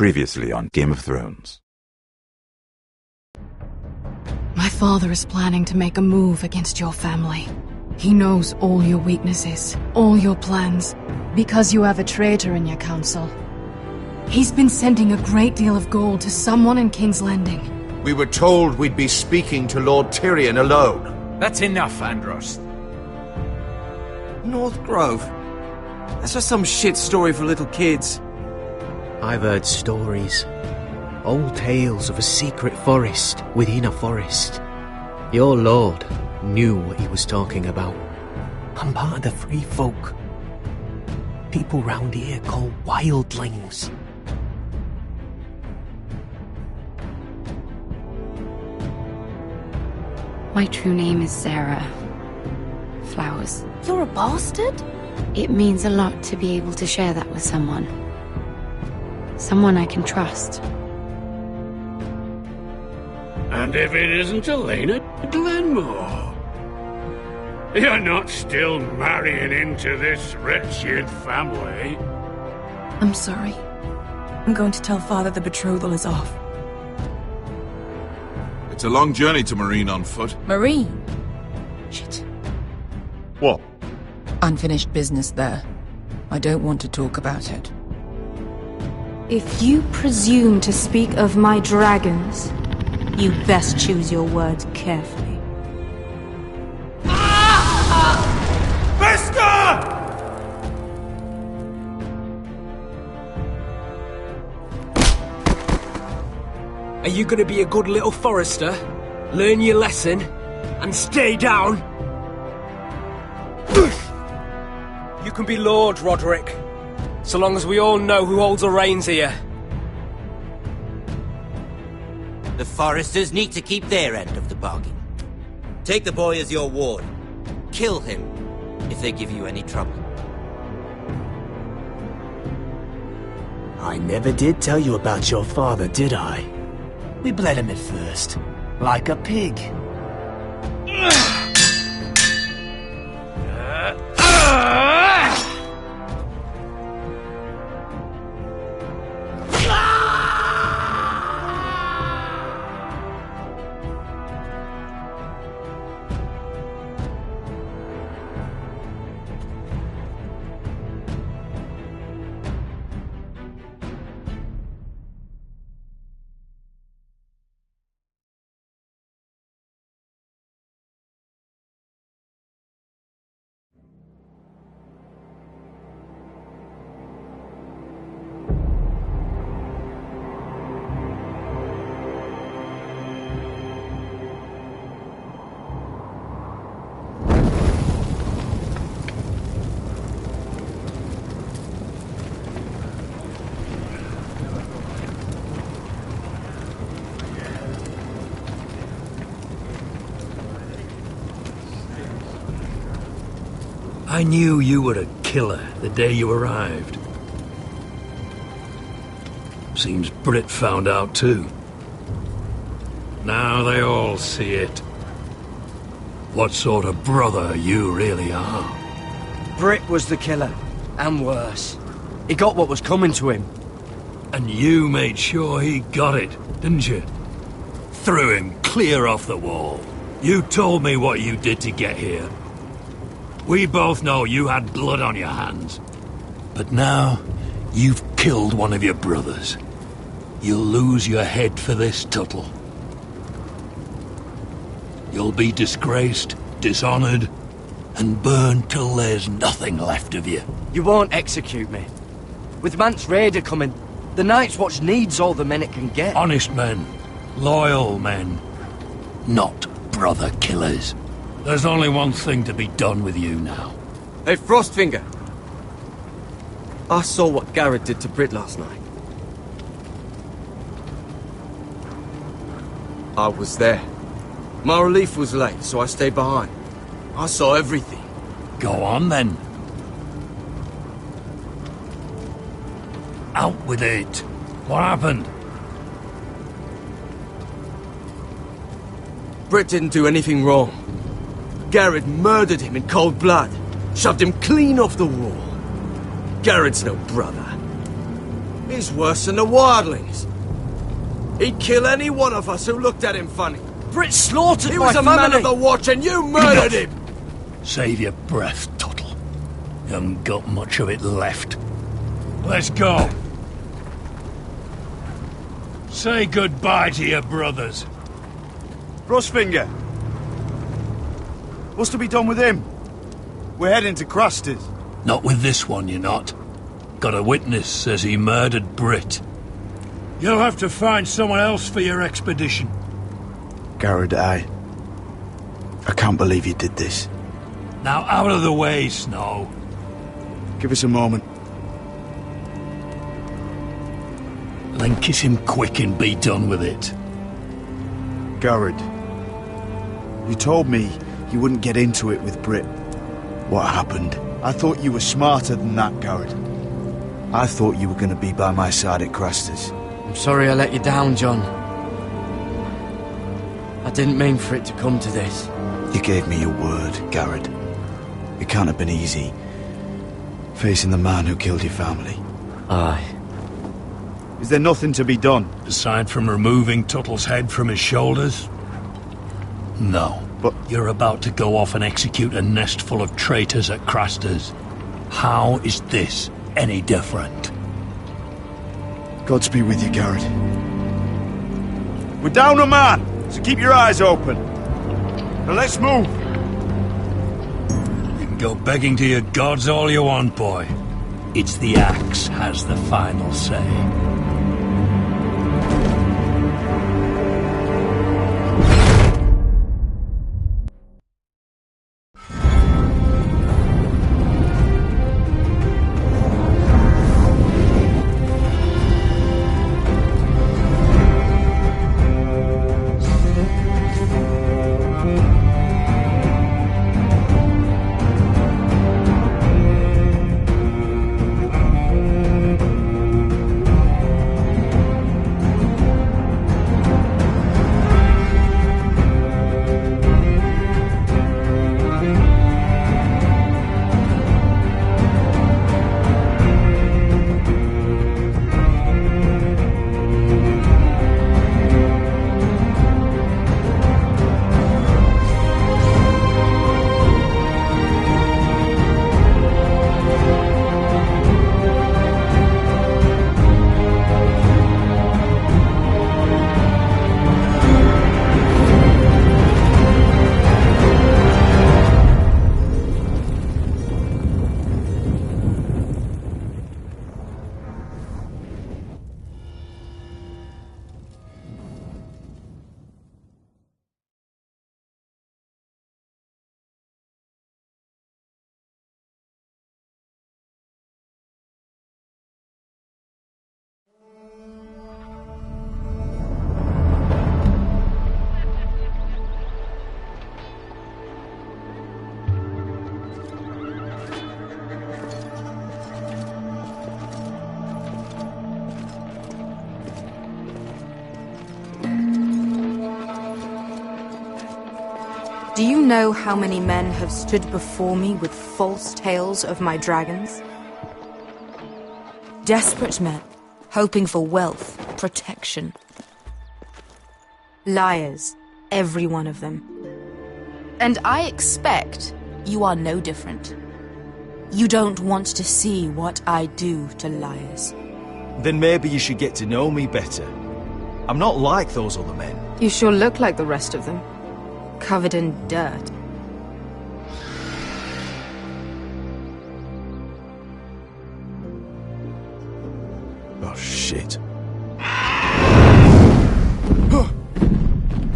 Previously on Game of Thrones. My father is planning to make a move against your family. He knows all your weaknesses, all your plans, because you have a traitor in your council. He's been sending a great deal of gold to someone in King's Landing. We were told we'd be speaking to Lord Tyrion alone. That's enough, Andros. North Grove? That's just some shit story for little kids. I've heard stories. Old tales of a secret forest within a forest. Your lord knew what he was talking about. I'm part of the free folk. People round here call wildlings. My true name is Sarah Flowers. You're a bastard? It means a lot to be able to share that with someone. Someone I can trust. And if it isn't Elena Glenmore? You're not still marrying into this wretched family? I'm sorry. I'm going to tell Father the betrothal is off. It's a long journey to Marine on foot. Marine? Shit. What? Unfinished business there. I don't want to talk about it. If you presume to speak of my dragons, you best choose your words carefully. Are you gonna be a good little forester? Learn your lesson? And stay down? You can be Lord, Roderick. So long as we all know who holds the reins here. The foresters need to keep their end of the bargain. Take the boy as your ward. Kill him if they give you any trouble. I never did tell you about your father, did I? We bled him at first, like a pig. I knew you were a killer the day you arrived. Seems Brit found out too. Now they all see it. What sort of brother you really are. Brit was the killer, and worse. He got what was coming to him. And you made sure he got it, didn't you? Threw him clear off the wall. You told me what you did to get here. We both know you had blood on your hands. But now, you've killed one of your brothers. You'll lose your head for this, Tuttle. You'll be disgraced, dishonoured, and burned till there's nothing left of you. You won't execute me. With Mance Raider coming, the Night's Watch needs all the men it can get. Honest men. Loyal men. Not brother killers. There's only one thing to be done with you now. Hey, Frostfinger. I saw what Garrett did to Brit last night. I was there. My relief was late, so I stayed behind. I saw everything. Go on, then. Out with it. What happened? Brit didn't do anything wrong. Garrett murdered him in cold blood. Shoved him clean off the wall. Garrett's no brother. He's worse than the wildlings. He'd kill any one of us who looked at him funny. Brit slaughtered He my was a family. man of the watch and you murdered him! Save your breath, Tuttle. You haven't got much of it left. Let's go. Say goodbye to your brothers. Frostfinger. What's to be done with him? We're heading to Craster's. Not with this one, you're not. Got a witness says he murdered Brit. You'll have to find someone else for your expedition. Garrod, I can't believe you did this. Now out of the way, Snow. Give us a moment. Then kiss him quick and be done with it. Garrod, you told me you wouldn't get into it with Brit. What happened? I thought you were smarter than that, Garrod. I thought you were going to be by my side at Craster's. I'm sorry I let you down, John. I didn't mean for it to come to this. You gave me your word, Garrod. It can't have been easy, facing the man who killed your family. Aye. Is there nothing to be done? Aside from removing Tuttle's head from his shoulders? No. But you're about to go off and execute a nest full of traitors at Craster's. How is this any different? Godspeed with you, Garrod. We're down a man, so keep your eyes open. Now let's move. You can go begging to your gods all you want, boy. It's the axe has the final say. Do you know how many men have stood before me with false tales of my dragons? Desperate men, hoping for wealth, protection. Liars, every one of them. And I expect you are no different. You don't want to see what I do to liars. Then maybe you should get to know me better. I'm not like those other men. You sure look like the rest of them. Covered in dirt. Oh, shit.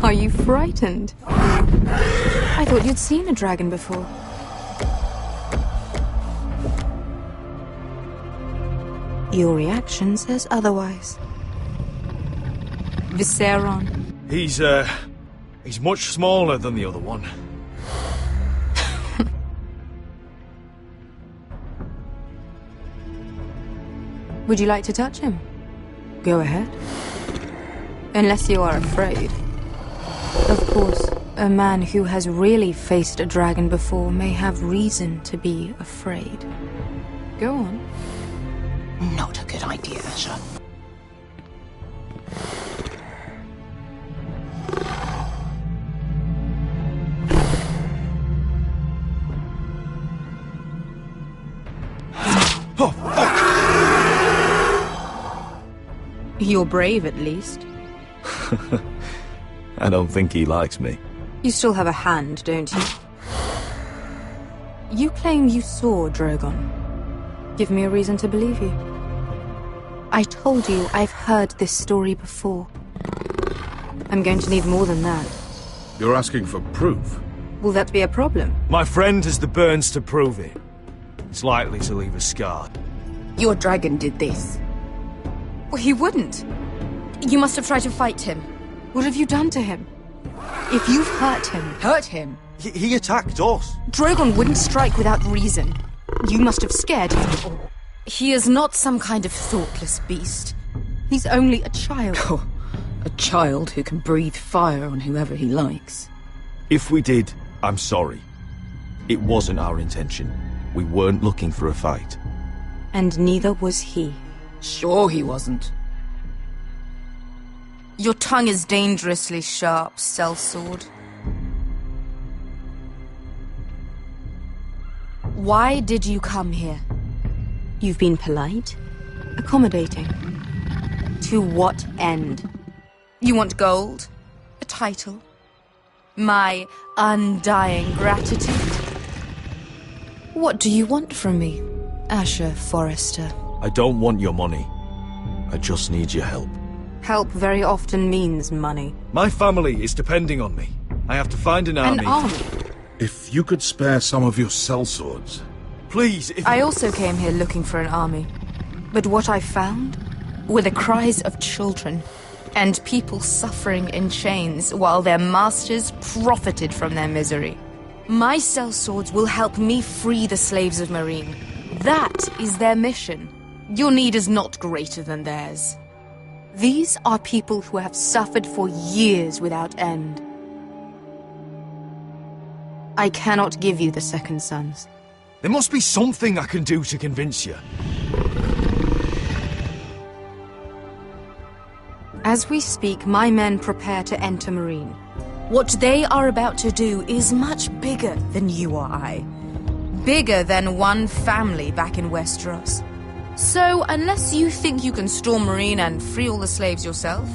Are you frightened? I thought you'd seen a dragon before. Your reaction says otherwise. Viseron. He's much smaller than the other one. Would you like to touch him? Go ahead. Unless you are afraid. Of course, a man who has really faced a dragon before may have reason to be afraid. Go on. Not a good idea, Asher. You're brave, at least. I don't think he likes me. You still have a hand, don't you? You claim you saw Drogon. Give me a reason to believe you. I told you I've heard this story before. I'm going to need more than that. You're asking for proof? Will that be a problem? My friend has the burns to prove it. It's likely to leave a scar. Your dragon did this. Well, he wouldn't. You must have tried to fight him. What have you done to him? If you've hurt him... Hurt him? He attacked us. Drogon wouldn't strike without reason. You must have scared him. Or he is not some kind of thoughtless beast. He's only a child. Oh, a child who can breathe fire on whoever he likes. If we did, I'm sorry. It wasn't our intention. We weren't looking for a fight. And neither was he. Sure he wasn't. Your tongue is dangerously sharp, sellsword. Why did you come here? You've been polite, accommodating. To what end? You want gold? A title? My undying gratitude? What do you want from me, Asher Forrester? I don't want your money. I just need your help. Help very often means money. My family is depending on me. I have to find an army. An army? If you could spare some of your sellswords. Please, if... I also came here looking for an army. But what I found were the cries of children and people suffering in chains while their masters profited from their misery. My sellswords will help me free the slaves of Meereen. That is their mission. Your need is not greater than theirs. These are people who have suffered for years without end. I cannot give you the Second Sons. There must be something I can do to convince you. As we speak, my men prepare to enter Meereen. What they are about to do is much bigger than you or I. Bigger than one family back in Westeros. So, unless you think you can storm Meereen and free all the slaves yourself,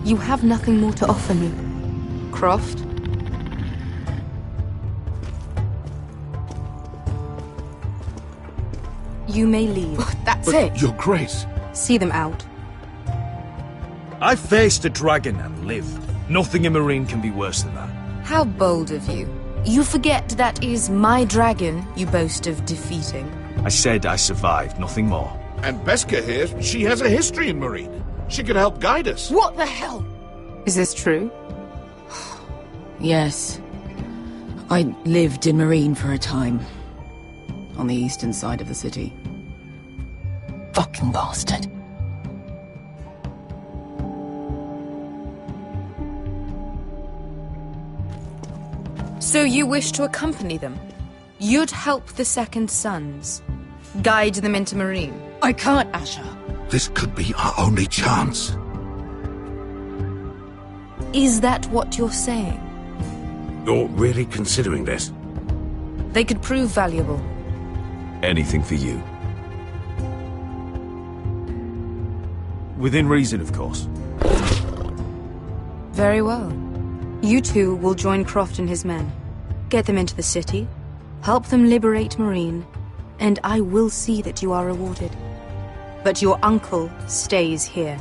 you have nothing more to offer me, Croft. You may leave. That's But it. Your Grace. See them out. I faced a dragon and lived. Nothing in Meereen can be worse than that. How bold of you. You forget that is my dragon you boast of defeating. I said I survived, nothing more. And Beskha here, she has a history in Meereen. She could help guide us. What the hell? Is this true? Yes. I lived in Meereen for a time. On the eastern side of the city. Fucking bastard. So you wish to accompany them? You'd help the Second Sons? Guide them into Meereen? I can't, Asher. This could be our only chance. Is that what you're saying? You're really considering this? They could prove valuable. Anything for you. Within reason, of course. Very well. You two will join Croft and his men. Get them into the city, help them liberate Meereen, and I will see that you are rewarded. But your uncle stays here.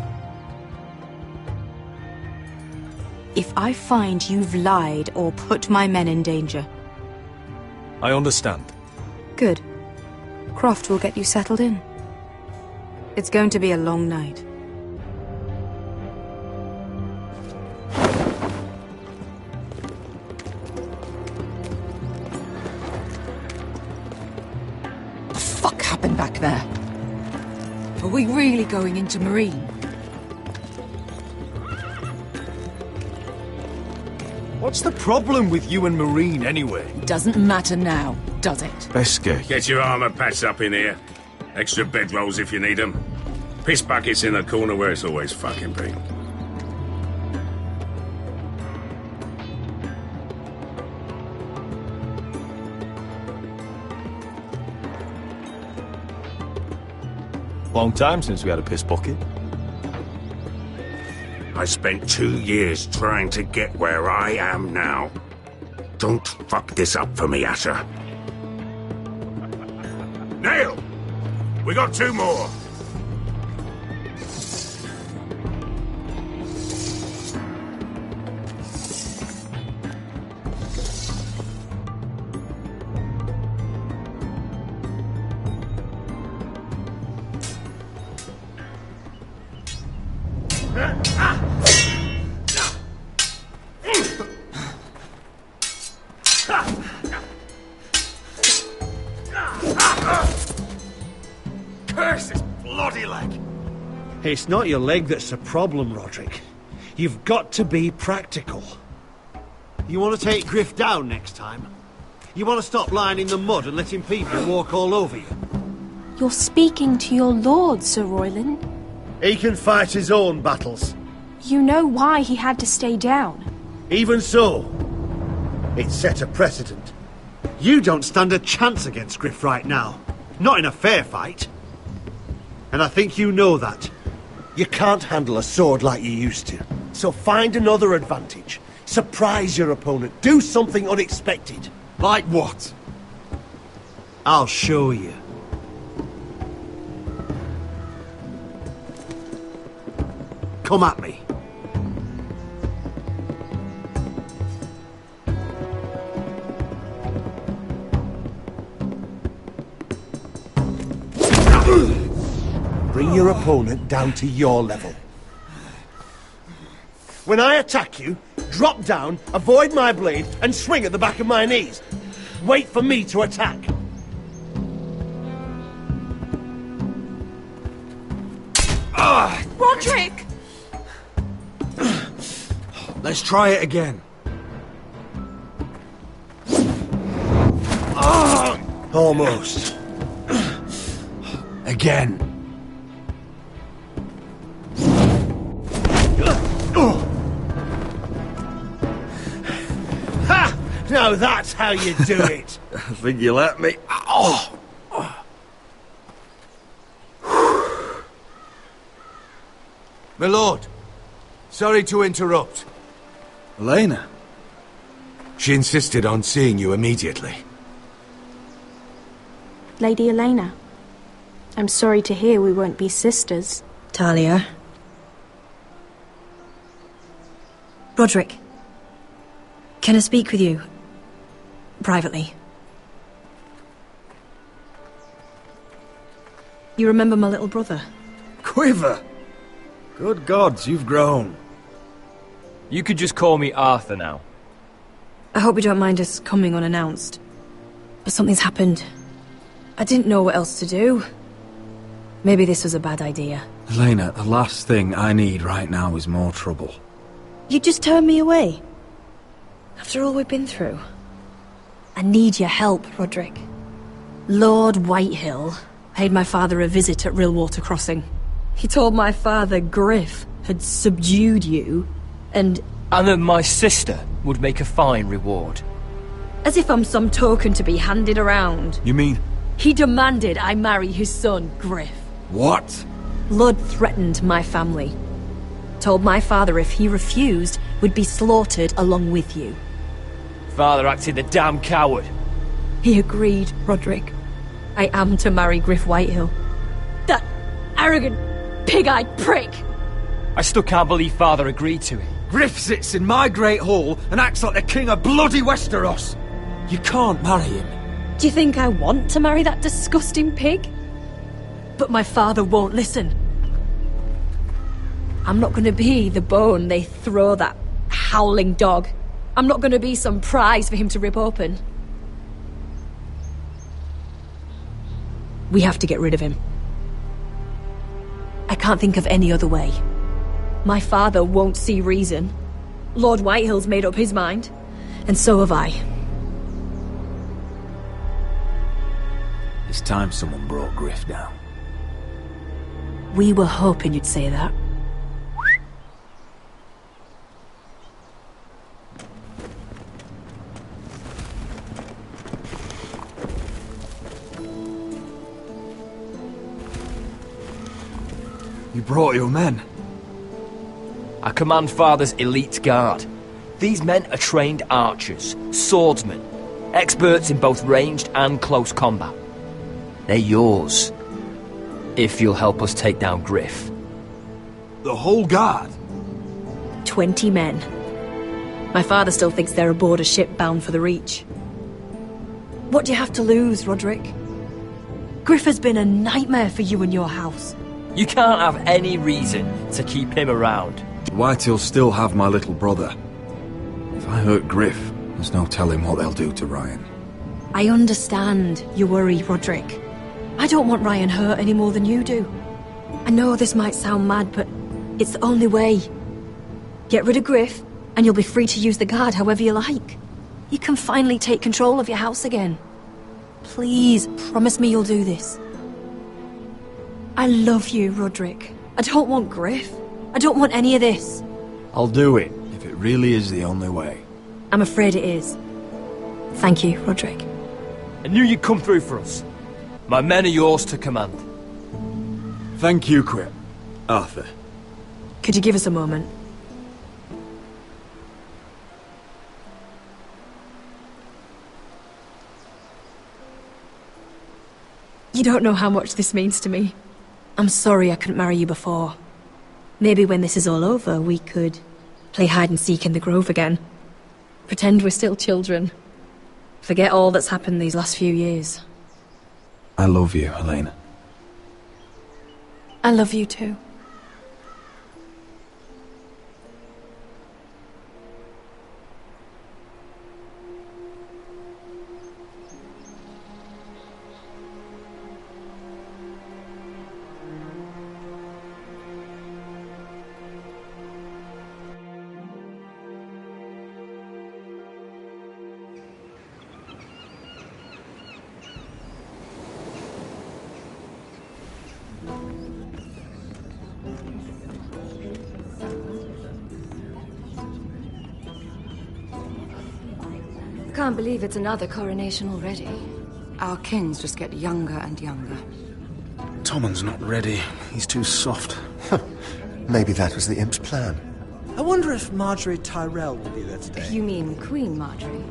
If I find you've lied or put my men in danger... I understand. Good. Croft will get you settled in. It's going to be a long night. What the fuck happened back there? Are we really going into Meereen? What's the problem with you and Meereen, anyway? Doesn't matter now, does it? Beskha. Get your armor patched up in here. Extra bedrolls if you need them. Piss buckets in the corner where it's always fucking been. Long time since we had a piss bucket. I spent 2 years trying to get where I am now. Don't fuck this up for me, Asher. Nail! We got 2 more! Curse this bloody leg! It's not your leg that's the problem, Roderick. You've got to be practical. You want to take Griff down next time? You want to stop lying in the mud and letting people walk all over you? You're speaking to your lord, Sir Royland. He can fight his own battles. You know why he had to stay down. Even so, it set a precedent. You don't stand a chance against Griff right now. Not in a fair fight. And I think you know that. You can't handle a sword like you used to. So find another advantage. Surprise your opponent. Do something unexpected. Like what? I'll show you. Come at me. Bring your opponent down to your level. When I attack you, drop down, avoid my blade, and swing at the back of my knees. Wait for me to attack. Roderick! Let's try it again. Almost. Again. Ha! Now that's how you do it. I think you let me. Oh! My lord, sorry to interrupt. Elena? She insisted on seeing you immediately. Lady Elena, I'm sorry to hear we won't be sisters. Talia. Roderick, can I speak with you? Privately. You remember my little brother? Quiver! Good gods, you've grown. You could just call me Arthur now. I hope you don't mind us coming unannounced. But something's happened. I didn't know what else to do. Maybe this was a bad idea. Elena, the last thing I need right now is more trouble. You just turned me away. After all we've been through. I need your help, Roderick. Lord Whitehill paid my father a visit at Rillwater Crossing. He told my father Griff had subdued you, and that my sister would make a fine reward. As if I'm some token to be handed around. You mean? He demanded I marry his son, Griff. What? Lord threatened my family. Told my father if he refused, would be slaughtered along with you. Father acted the damn coward. He agreed, Roderick. I am to marry Griff Whitehill. That arrogant, pig-eyed prick! I still can't believe Father agreed to it. Griff sits in my great hall and acts like the king of bloody Westeros. You can't marry him. Do you think I want to marry that disgusting pig? But my father won't listen. I'm not going to be the bone they throw that howling dog. I'm not going to be some prize for him to rip open. We have to get rid of him. I can't think of any other way. My father won't see reason. Lord Whitehill's made up his mind, and so have I. It's time someone brought Griff down. We were hoping you'd say that. You brought your men. I command Father's elite guard. These men are trained archers, swordsmen, experts in both ranged and close combat. They're yours, if you'll help us take down Griff. The whole guard? 20 men. My father still thinks they're aboard a ship bound for the Reach. What do you have to lose, Roderick? Griff has been a nightmare for you and your house. You can't have any reason to keep him around. Whitehill'll still have my little brother. If I hurt Griff, there's no telling what they'll do to Ryan. I understand your worry, Roderick. I don't want Ryan hurt any more than you do. I know this might sound mad, but it's the only way. Get rid of Griff, and you'll be free to use the guard however you like. You can finally take control of your house again. Please, promise me you'll do this. I love you, Roderick. I don't want Griff. I don't want any of this. I'll do it, if it really is the only way. I'm afraid it is. Thank you, Roderick. I knew you'd come through for us. My men are yours to command. Thank you, Crip. Arthur. Could you give us a moment? You don't know how much this means to me. I'm sorry I couldn't marry you before. Maybe when this is all over, we could play hide and seek in the grove again. Pretend we're still children. Forget all that's happened these last few years. I love you, Helena. I love you too. I can't believe it's another coronation already. Our kings just get younger and younger. Tommen's not ready. He's too soft. Maybe that was the imp's plan. I wonder if Marjorie Tyrell will be there today. You mean Queen Marjorie?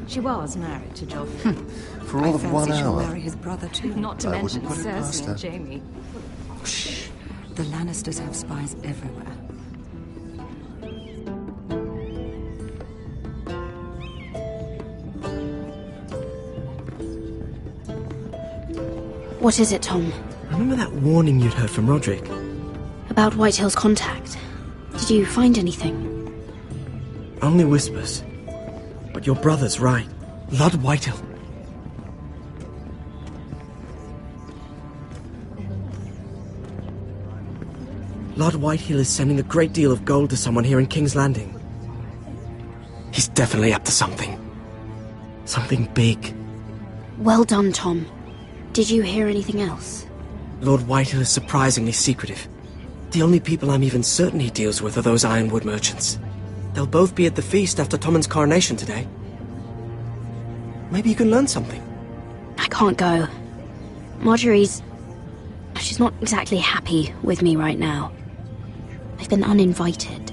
She was married to Joffrey. For all of 1 she'll hour. marry his brother too. Not to I mention wouldn't put it past Cersei her. and Jaime. Shh. The Lannisters have spies everywhere. What is it, Tom? Remember that warning you'd heard from Roderick? About Whitehill's contact. Did you find anything? Only whispers. But your brother's right. Lord Whitehill. Lord Whitehill is sending a great deal of gold to someone here in King's Landing. He's definitely up to something. Something big. Well done, Tom. Did you hear anything else? Lord Whitehill is surprisingly secretive. The only people I'm even certain he deals with are those ironwood merchants. They'll both be at the feast after Tommen's coronation today. Maybe you can learn something. I can't go. Marjorie's... she's not exactly happy with me right now. I've been uninvited.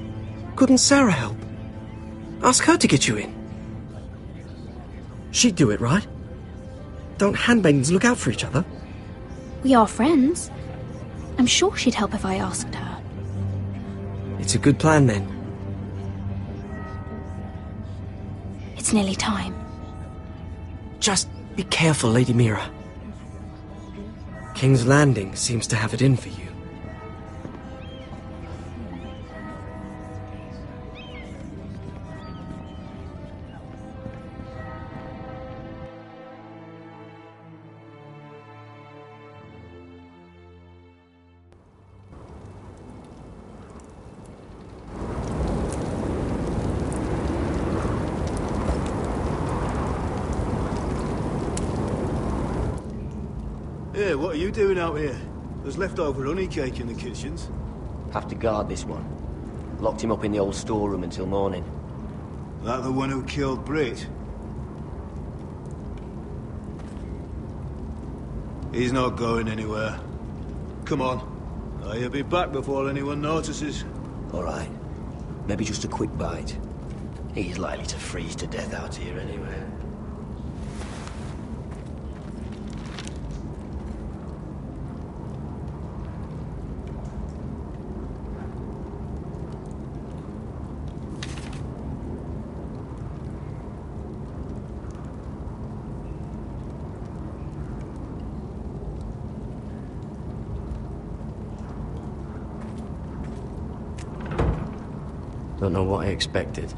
Couldn't Sarah help? Ask her to get you in. She'd do it, right? Don't handmaidens look out for each other? We are friends. I'm sure she'd help if I asked her. It's a good plan, then. It's nearly time. Just be careful, Lady Mira. King's Landing seems to have it in for you. Hey, what are you doing out here? There's leftover honey cake in the kitchens. Have to guard this one. Locked him up in the old storeroom until morning. That the one who killed Brit? He's not going anywhere. Come on. He'll be back before anyone notices. All right. Maybe just a quick bite. He's likely to freeze to death out here anyway. Don't know what I expected.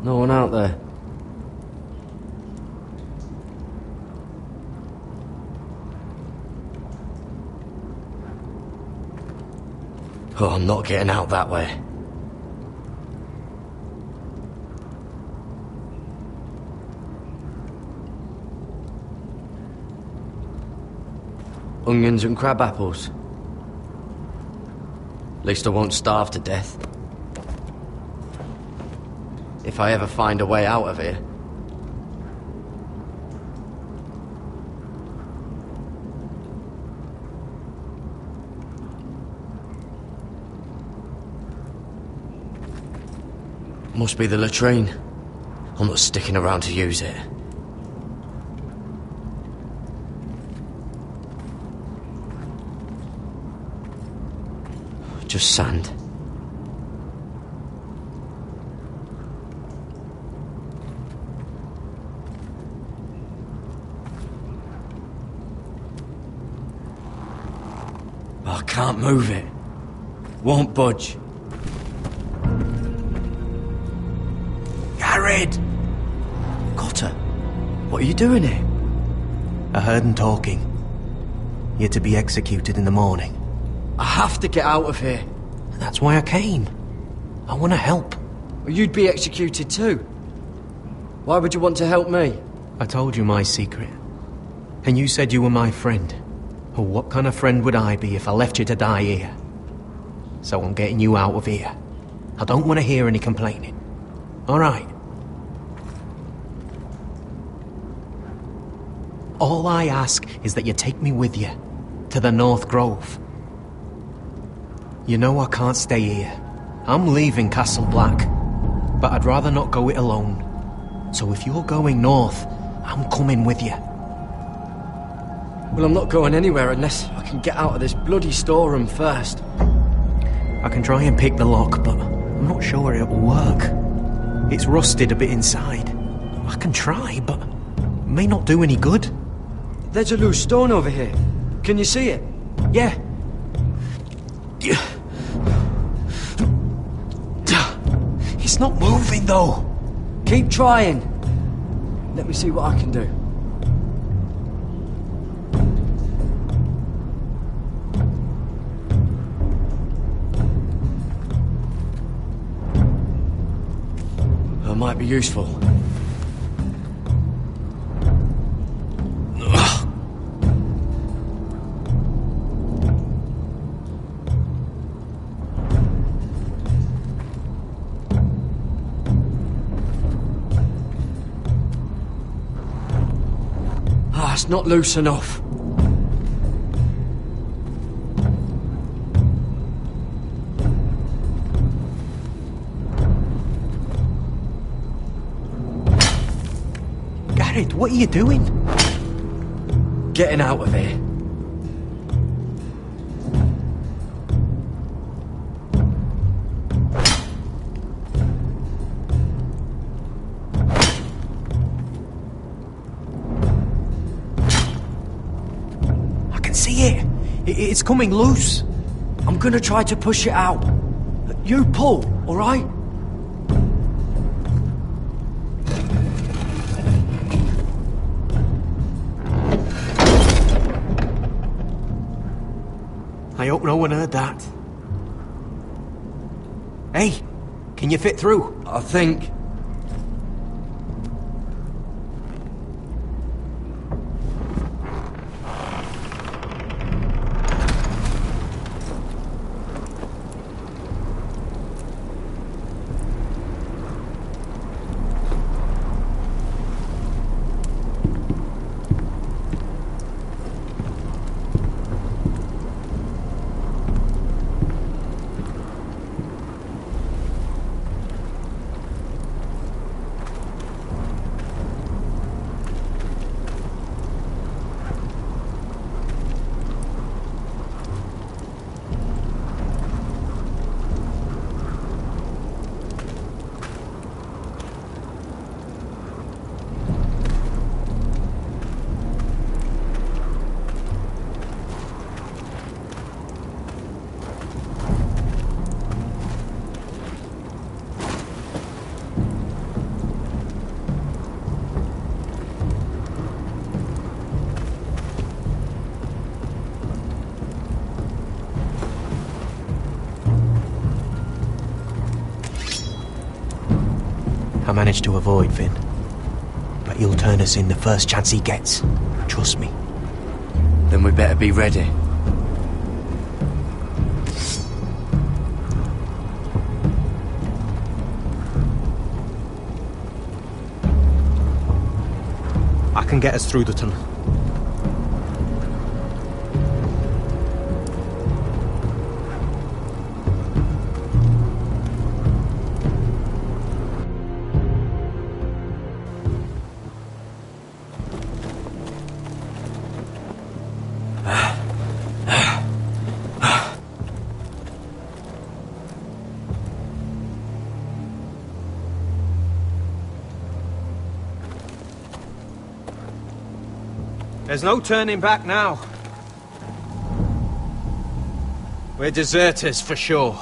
No one out there. Oh, I'm not getting out that way. Onions and crab apples. At least I won't starve to death. If I ever find a way out of here. Must be the latrine. I'm not sticking around to use it. Just sand. I can't move it. Won't budge. Garrett! Cotter, what are you doing here? I heard him talking. You're to be executed in the morning. I have to get out of here. That's why I came. I want to help. You'd be executed too. Why would you want to help me? I told you my secret. And you said you were my friend. Well, what kind of friend would I be if I left you to die here? So I'm getting you out of here. I don't want to hear any complaining. All right. All I ask is that you take me with you to the North Grove. You know I can't stay here. I'm leaving Castle Black, but I'd rather not go it alone. So if you're going north, I'm coming with you. Well, I'm not going anywhere unless I can get out of this bloody storeroom first. I can try and pick the lock, but I'm not sure it'll work. It's rusted a bit inside. I can try, but it may not do any good. There's a loose stone over here. Can you see it? Yeah. It's not moving, though. Keep trying. Let me see what I can do. That might be useful. it's not loose enough. Garrett, what are you doing? Getting out of here. I can see it. It's coming loose. I'm gonna try to push it out. You pull, alright? I hope no one heard that. Hey, can you fit through? I think. I managed to avoid Finn. But he'll turn us in the first chance he gets. Trust me. Then we better be ready. I can get us through the tunnel. There's no turning back now. We're deserters for sure.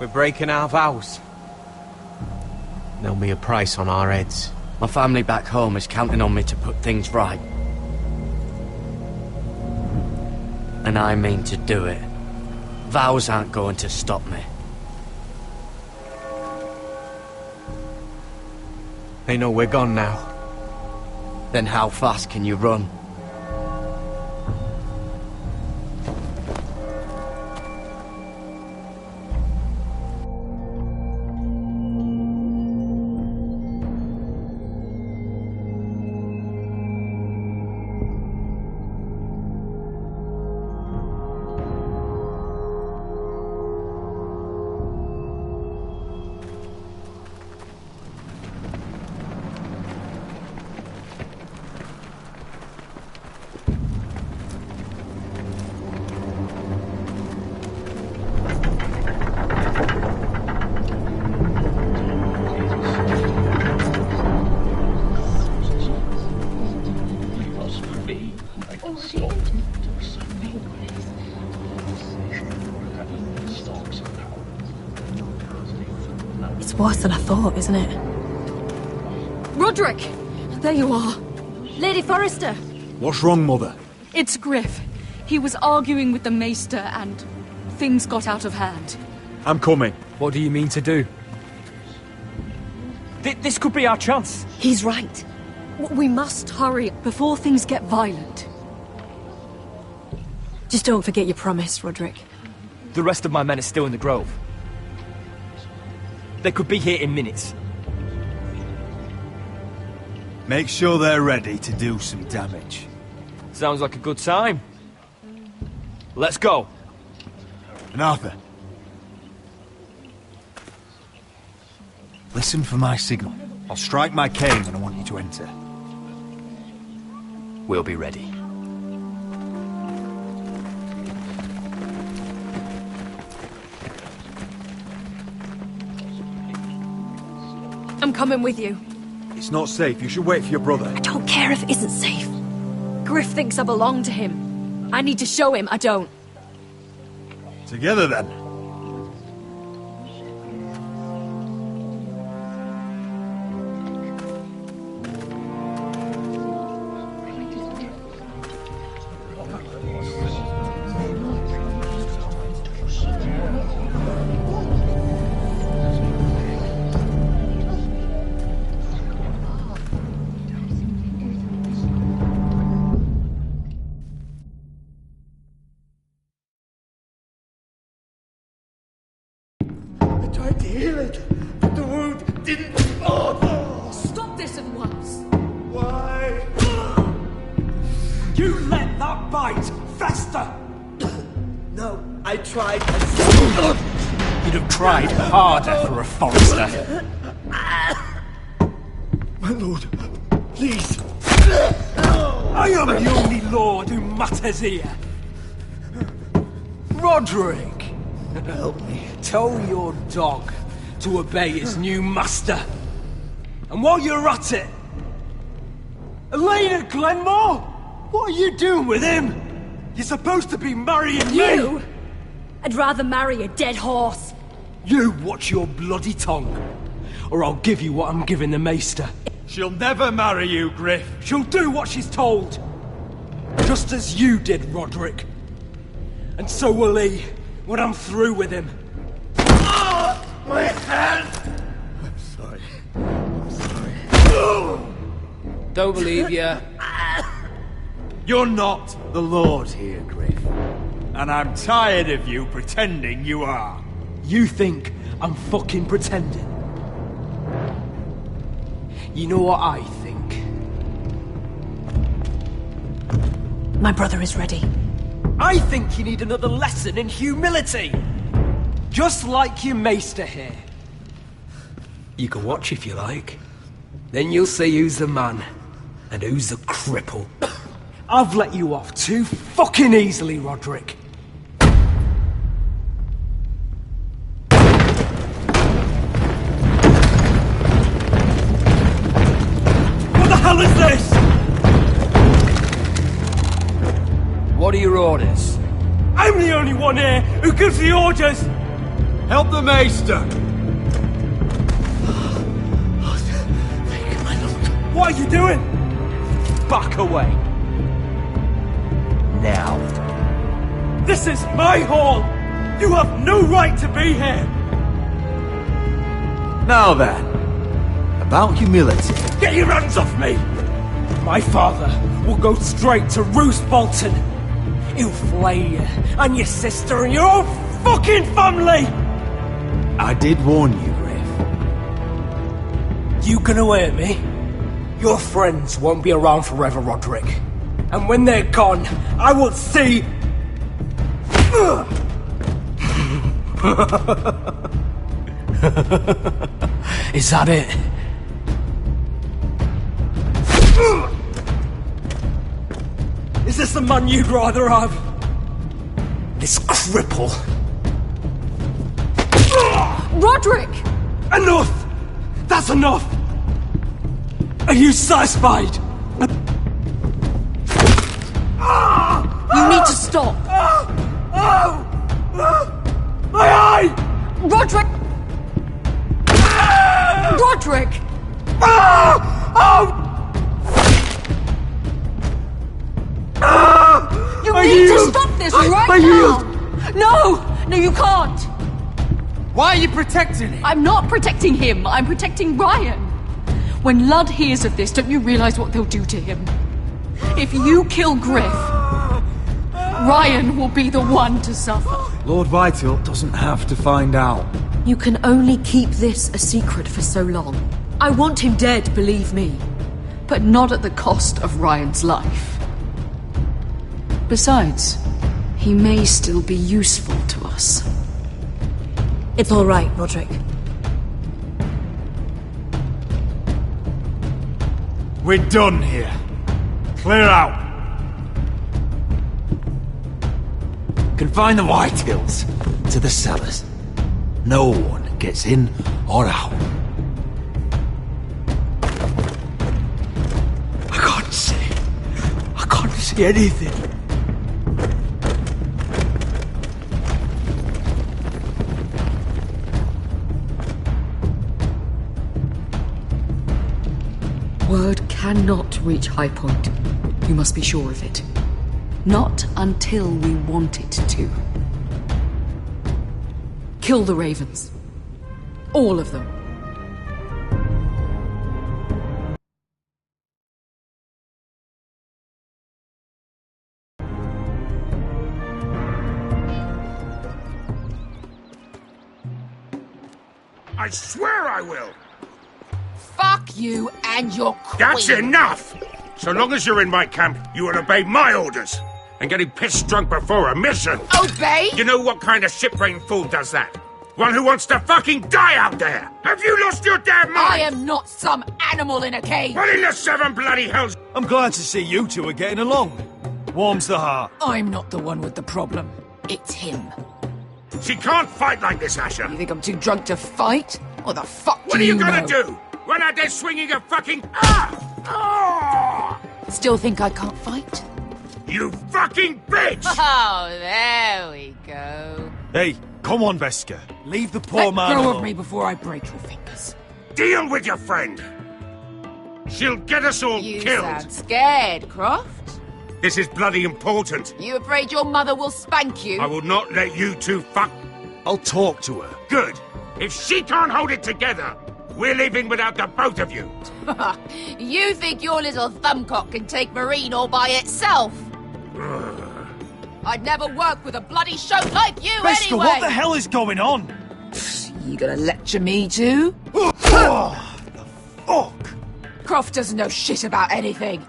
We're breaking our vows. There'll be a price on our heads. My family back home is counting on me to put things right. And I mean to do it. Vows aren't going to stop me. They know we're gone now. Then how fast can you run? It's worse than I thought, isn't it? Roderick! There you are. Lady Forrester! What's wrong, Mother? It's Griff. He was arguing with the Maester and things got out of hand. I'm coming. What do you mean to do? This could be our chance. He's right. We must hurry before things get violent. Just don't forget your promise, Roderick. The rest of my men are still in the grove. They could be here in minutes. Make sure they're ready to do some damage. Sounds like a good time. Let's go. And Arthur, listen for my signal. I'll strike my cane when I want you to enter. We'll be ready. I'm coming with you. It's not safe. You should wait for your brother. I don't care if it isn't safe. Griff thinks I belong to him. I need to show him I don't. Together, then. Stop this at once! Why? You let that bite fester! No, I tried. You'd have tried harder for a Forester. My lord, please. I am the only lord who matters here. Roderick! Help me. Tell your dog to obey his new master. And while you're at it, Elena Glenmore, what are you doing with him? You're supposed to be marrying You? me. I'd rather marry a dead horse. You watch your bloody tongue, or I'll give you what I'm giving the maester. She'll never marry you, Griff. She'll do what she's told. Just as you did, Roderick. And so will he, when I'm through with him. My hand! I'm sorry. I'm sorry. Don't believe you. You're not the Lord here, Griff. And I'm tired of you pretending you are. You think I'm fucking pretending? You know what I think? My brother is ready. I think you need another lesson in humility. Just like your maester here. You can watch if you like. Then you'll see who's the man and who's the cripple. I've let you off too fucking easily, Roderick. What the hell is this? What are your orders? I'm the only one here who gives the orders! Help the Maester! What are you doing? Back away. Now. This is my hall! You have no right to be here! Now then, about humility. Get your hands off me! My father will go straight to Roose Bolton. He'll flay you, and your sister, and your whole fucking family! I did warn you, Griff. You gonna hear me? Your friends won't be around forever, Roderick. And when they're gone, I will see... Is that it? Is this the man you'd rather have? This cripple? Roderick! Enough! That's enough! Are you satisfied? You need to stop! My eye! Roderick! Roderick! You need to stop this right now! No! No, you can't! Why are you protecting him? I'm not protecting him, I'm protecting Ryan! When Ludd hears of this, don't you realize what they'll do to him? If you kill Griff, Ryan will be the one to suffer. Lord Whitehill doesn't have to find out. You can only keep this a secret for so long. I want him dead, believe me. But not at the cost of Ryan's life. Besides, he may still be useful to us. It's all right, Roderick. We're done here. Clear out. Confine the Whitehills to the cellars. No one gets in or out. I can't see anything. Word cannot reach High Point. You must be sure of it. Not until we want it to. Kill the ravens. All of them. I swear I will! Fuck you and your queen. That's enough! So long as you're in my camp, you will obey my orders. And getting pissed drunk before a mission. Obey? You know what kind of ship-brained fool does that? One who wants to fucking die out there! Have you lost your damn mind? I am not some animal in a cage. What in the seven bloody hells? I'm glad to see you two are getting along. Warms the heart. I'm not the one with the problem. It's him. She can't fight like this, Asher. You think I'm too drunk to fight? What the fuck What do are you know? gonna do? Run out there swinging a fucking... Still think I can't fight? You fucking bitch! Oh, there we go. Hey, come on, Veska. Leave the poor Let man go alone. of me before I break your fingers. Deal with your friend. She'll get us all You killed. sound scared, Croft. This is bloody important. You afraid your mother will spank you? I will not let you two fuck... I'll talk to her. Good. If she can't hold it together, we're leaving without the both of you. You think your little thumbcock can take Marine all by itself? I'd never work with a bloody show like you Veska, anyway! what the hell is going on? You gonna lecture me too? Oh, the fuck? Croft doesn't know shit about anything.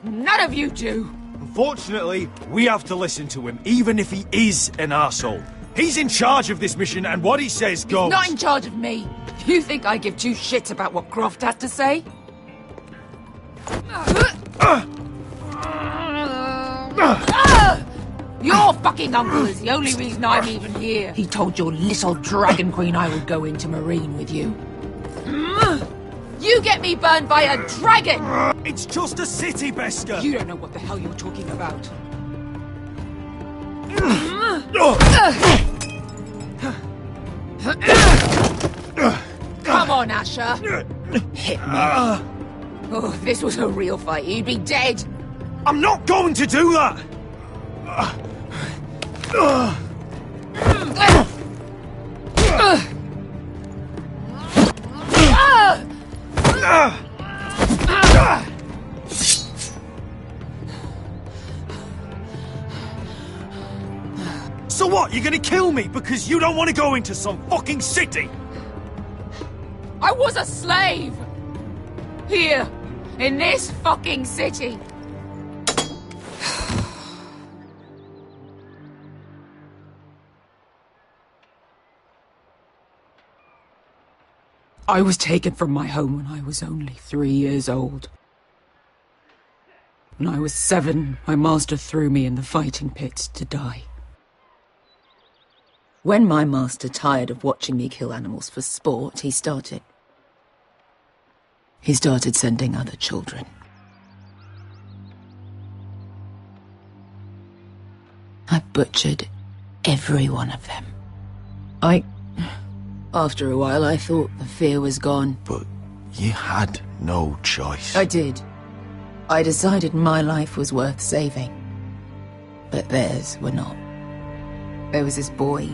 None of you do. Unfortunately, we have to listen to him, even if he is an arsehole. He's in charge of this mission, and what he says goes. He's not in charge of me. You think I give two shits about what Croft has to say? Your fucking uncle is the only reason I'm even here. He told your little dragon queen I would go into Marine with you. You get me burned by a dragon! It's just a city, Veska. You don't know what the hell you're talking about. Come on, Asher. Hit me. Oh, if this was a real fight, you'd be dead. I'm not going to do that! So what, you're gonna kill me because you don't want to go into some fucking city? I was a slave! Here, in this fucking city. I was taken from my home when I was only 3 years old. When I was 7, my master threw me in the fighting pits to die. When my master tired of watching me kill animals for sport, he started sending other children. I butchered every one of them. After a while, I thought the fear was gone. But you had no choice. I did. I decided my life was worth saving. But theirs were not. There was this boy.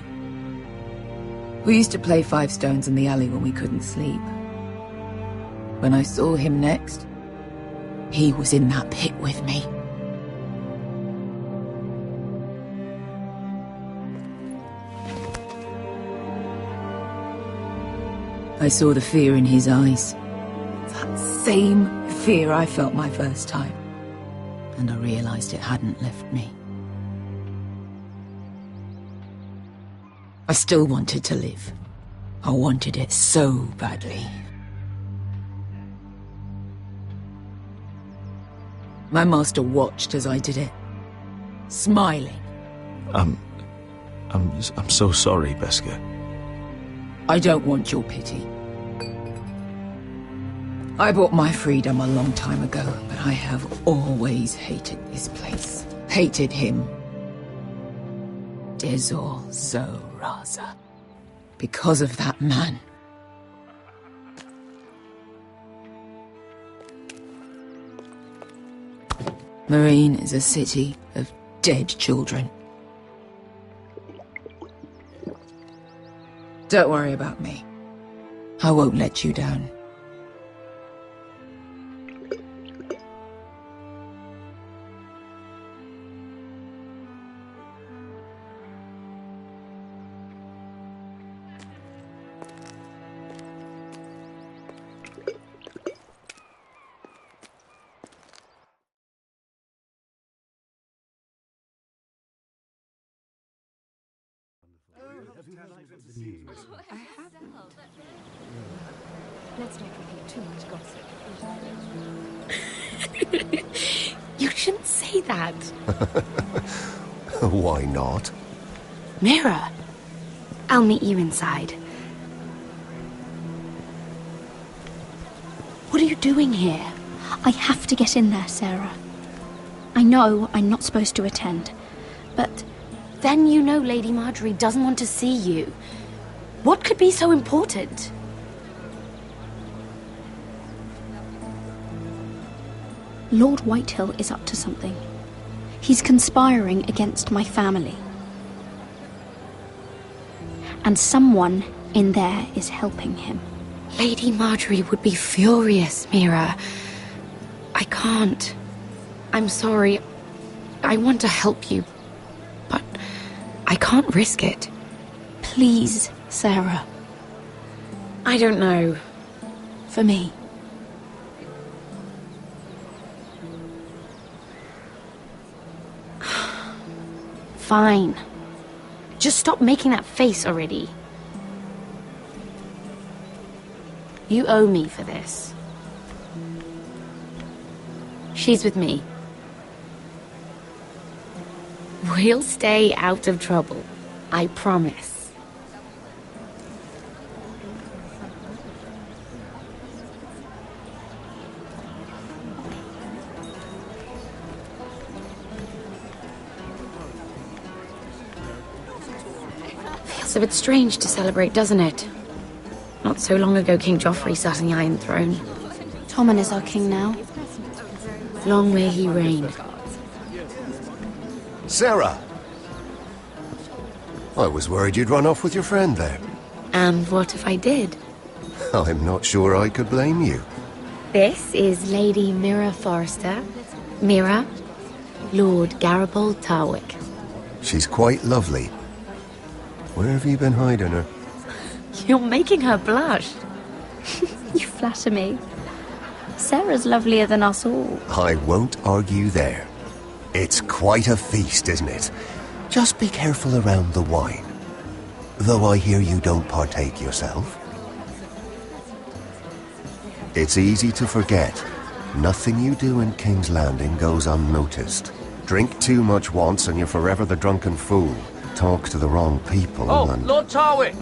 We used to play 5 stones in the alley when we couldn't sleep. When I saw him next, he was in that pit with me. I saw the fear in his eyes. That same fear I felt my first time, and I realized it hadn't left me. I still wanted to live. I wanted it so badly. My master watched as I did it, smiling. I'm so sorry, Beskha. I don't want your pity. I bought my freedom a long time ago, but I have always hated this place. Hated him. Dezor Zoraza. Because of that man. Marine is a city of dead children. Don't worry about me. I won't let you down. Let's not repeat too much gossip. You shouldn't say that. Why not? Mira, I'll meet you inside. What are you doing here? I have to get in there, Sarah. I know I'm not supposed to attend, but then you know Lady Marjorie doesn't want to see you. What could be so important? Lord Whitehill is up to something. He's conspiring against my family. And someone in there is helping him. Lady Marjorie would be furious, Mira. I can't. I'm sorry. I want to help you, but I can't risk it. Please, Sarah. I don't know. For me. Fine. Just stop making that face already. You owe me for this. She's with me. We'll stay out of trouble. I promise. Feels a bit strange to celebrate, doesn't it? Not so long ago, King Joffrey sat on the Iron Throne. Tommen is our king now. Long may he reign. Sarah! I was worried you'd run off with your friend there. And what if I did? I'm not sure I could blame you. This is Lady Mira Forrester. Mira, Lord Garibald Tarwick. She's quite lovely. Where have you been hiding her? You're making her blush. You flatter me. Sarah's lovelier than us all. I won't argue there. It's quite a feast, isn't it? Just be careful around the wine. Though I hear you don't partake yourself. It's easy to forget. Nothing you do in King's Landing goes unnoticed. Drink too much once and you're forever the drunken fool. Talk to the wrong people and... Lord Tarwick!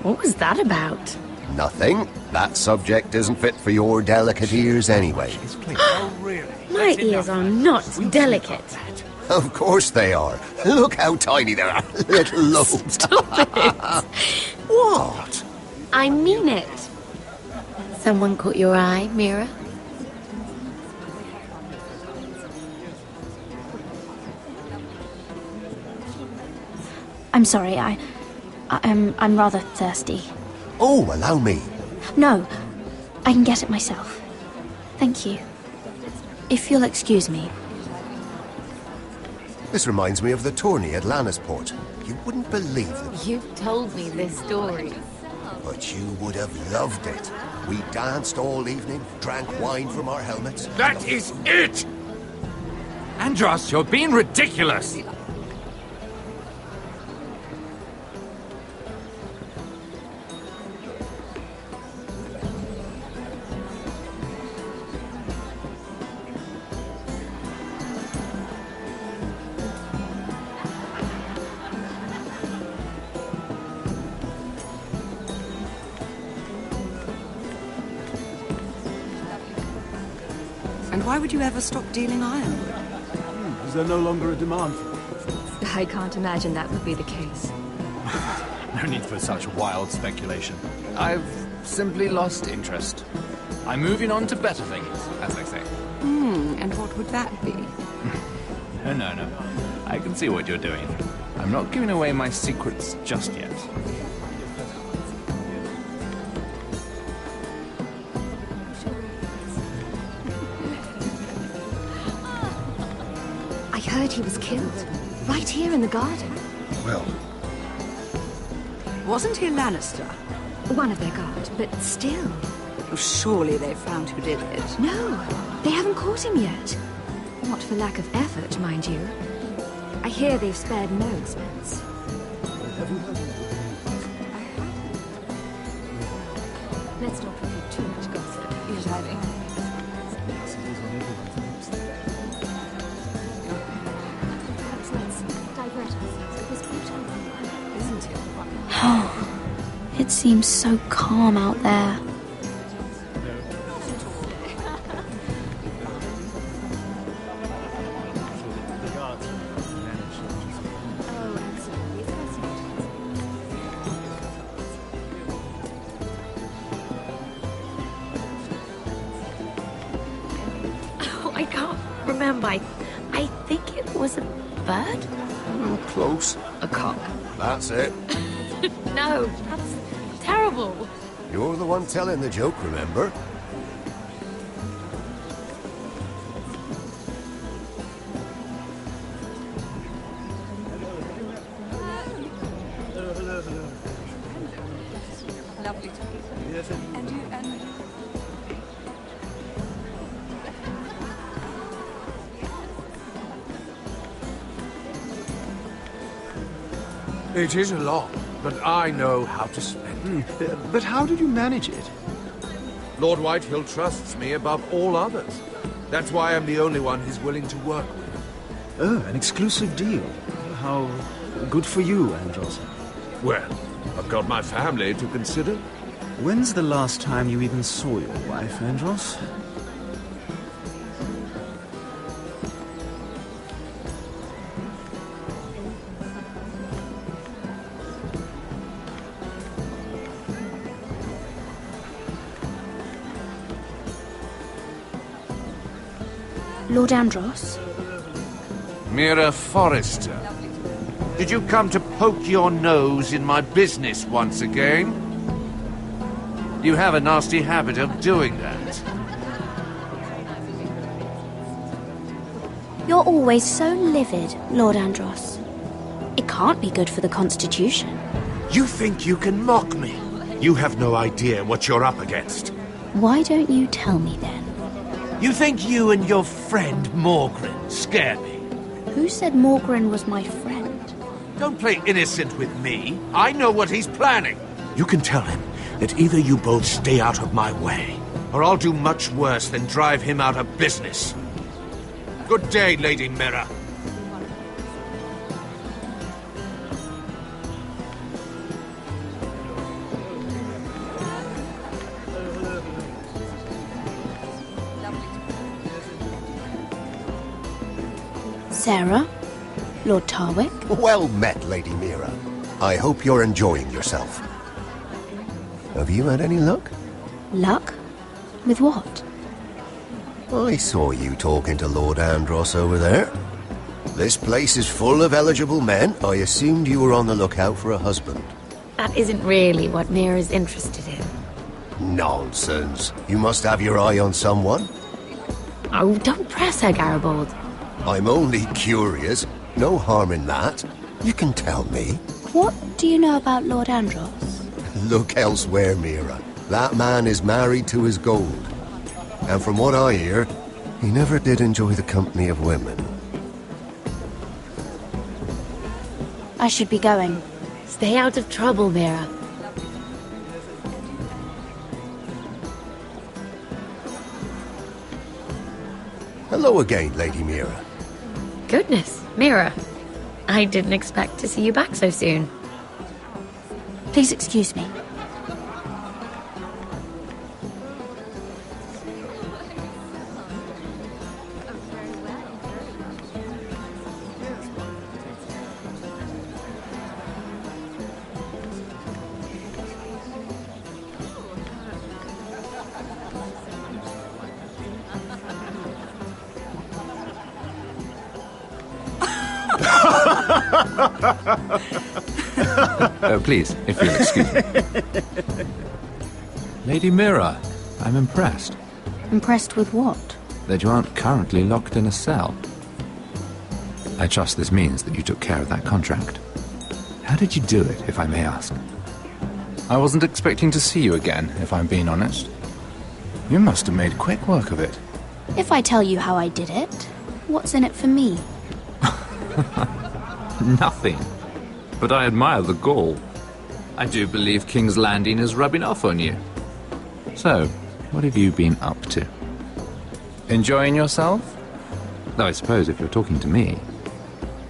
What was that about? Nothing. That subject isn't fit for your delicate ears anyway. My ears are not delicate. Of course they are. Look how tiny they are. Little lobes. Stop it! What? I mean it. Someone caught your eye, Mira? I'm sorry, I'm rather thirsty. Oh, allow me. No, I can get it myself. Thank you. If you'll excuse me. This reminds me of the tourney at Lannisport. You wouldn't believe them. You've told me this story. But you would have loved it. We danced all evening, drank wine from our helmets. That is it! Andros, you're being ridiculous! And why would you ever stop dealing ironwood? Is there no longer a demand for it? I can't imagine that would be the case. No need for such wild speculation. I've simply lost interest. I'm moving on to better things, as I say. And what would that be? No. I can see what you're doing. I'm not giving away my secrets just yet. I heard he was killed. Right here in the garden. Well... Wasn't he Lannister? One of their guard, but still. Oh, surely they found who did it. No, they haven't caught him yet. Not for lack of effort, mind you. I hear they've spared no expense. Let's not repeat too much gossip. Yes, I think. Perhaps let's divert ourselves. This beautiful, isn't it? It seems so calm out there. Oh, I can't remember. I think it was a bird? Close. A cock. That's it. No, that's terrible. You're the one telling the joke, remember? Lovely to meet you. Yes, and you, and... It is a lot, but I know how to spend it. But how did you manage it? Lord Whitehill trusts me above all others. That's why I'm the only one he's willing to work with. Oh, an exclusive deal. How good for you, Andros. Well, I've got my family to consider. When's the last time you even saw your wife, Andros? Lord Andros? Mira Forrester. Did you come to poke your nose in my business once again? You have a nasty habit of doing that. You're always so livid, Lord Andros. It can't be good for the Constitution. You think you can mock me? You have no idea what you're up against. Why don't you tell me then? You think you and your friend Morgren scare me? Who said Morgren was my friend? Don't play innocent with me. I know what he's planning. You can tell him that either you both stay out of my way, or I'll do much worse than drive him out of business. Good day, Lady Mira. Sarah? Lord Tarwick? Well met, Lady Mira. I hope you're enjoying yourself. Have you had any luck? Luck? With what? I saw you talking to Lord Andros over there. This place is full of eligible men. I assumed you were on the lookout for a husband. That isn't really what Mira's interested in. Nonsense. You must have your eye on someone. Oh, don't press her, Garibaldi. I'm only curious. No harm in that. You can tell me. What do you know about Lord Andros? Look elsewhere, Mira. That man is married to his gold. And from what I hear, he never did enjoy the company of women. I should be going. Stay out of trouble, Mira. Hello again, Lady Mira. Goodness, Mira. I didn't expect to see you back so soon. Please excuse me. Please, if you'll excuse me. Lady Mira, I'm impressed. Impressed with what? That you aren't currently locked in a cell. I trust this means that you took care of that contract. How did you do it, if I may ask? I wasn't expecting to see you again, if I'm being honest. You must have made quick work of it. If I tell you how I did it, what's in it for me? Nothing. But I admire the gall. I do believe King's Landing is rubbing off on you. So, what have you been up to? Enjoying yourself? Though I suppose if you're talking to me,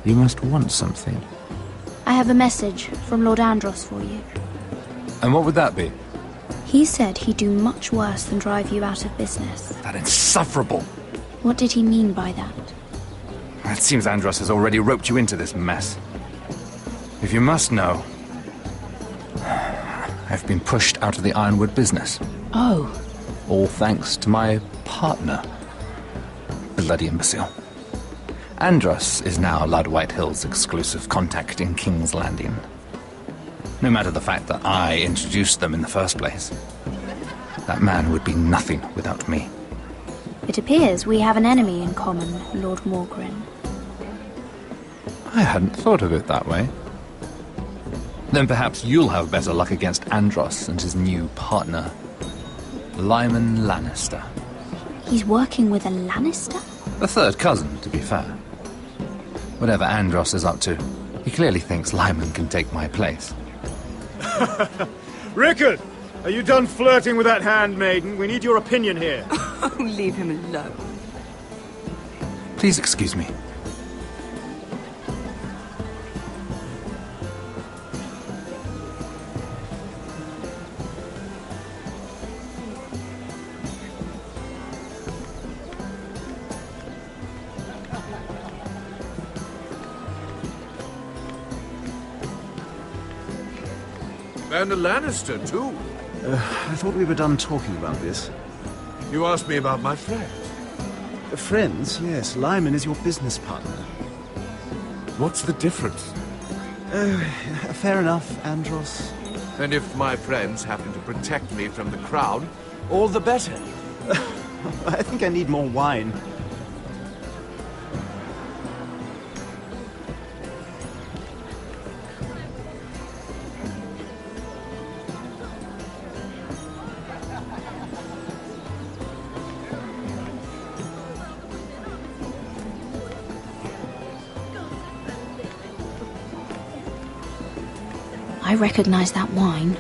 you must want something. I have a message from Lord Andros for you. And what would that be? He said he'd do much worse than drive you out of business. That insufferable! What did he mean by that? It seems Andros has already roped you into this mess. If you must know, I've been pushed out of the ironwood business. Oh. All thanks to my partner. Bloody imbecile. Andros is now Lord Whitehill's exclusive contact in King's Landing. No matter the fact that I introduced them in the first place. That man would be nothing without me. It appears we have an enemy in common, Lord Morgrin. I hadn't thought of it that way. Then perhaps you'll have better luck against Andros and his new partner, Lyman Lannister. He's working with a Lannister? A third cousin, to be fair. Whatever Andros is up to, he clearly thinks Lyman can take my place. Rickard! Are you done flirting with that handmaiden? We need your opinion here. Oh, leave him alone. Please excuse me. And a Lannister, too. I thought we were done talking about this. You asked me about my friends. Friends? Yes. Lyman is your business partner. What's the difference? Fair enough, Andros. And if my friends happen to protect me from the crown, all the better. I think I need more wine. I recognize that wine.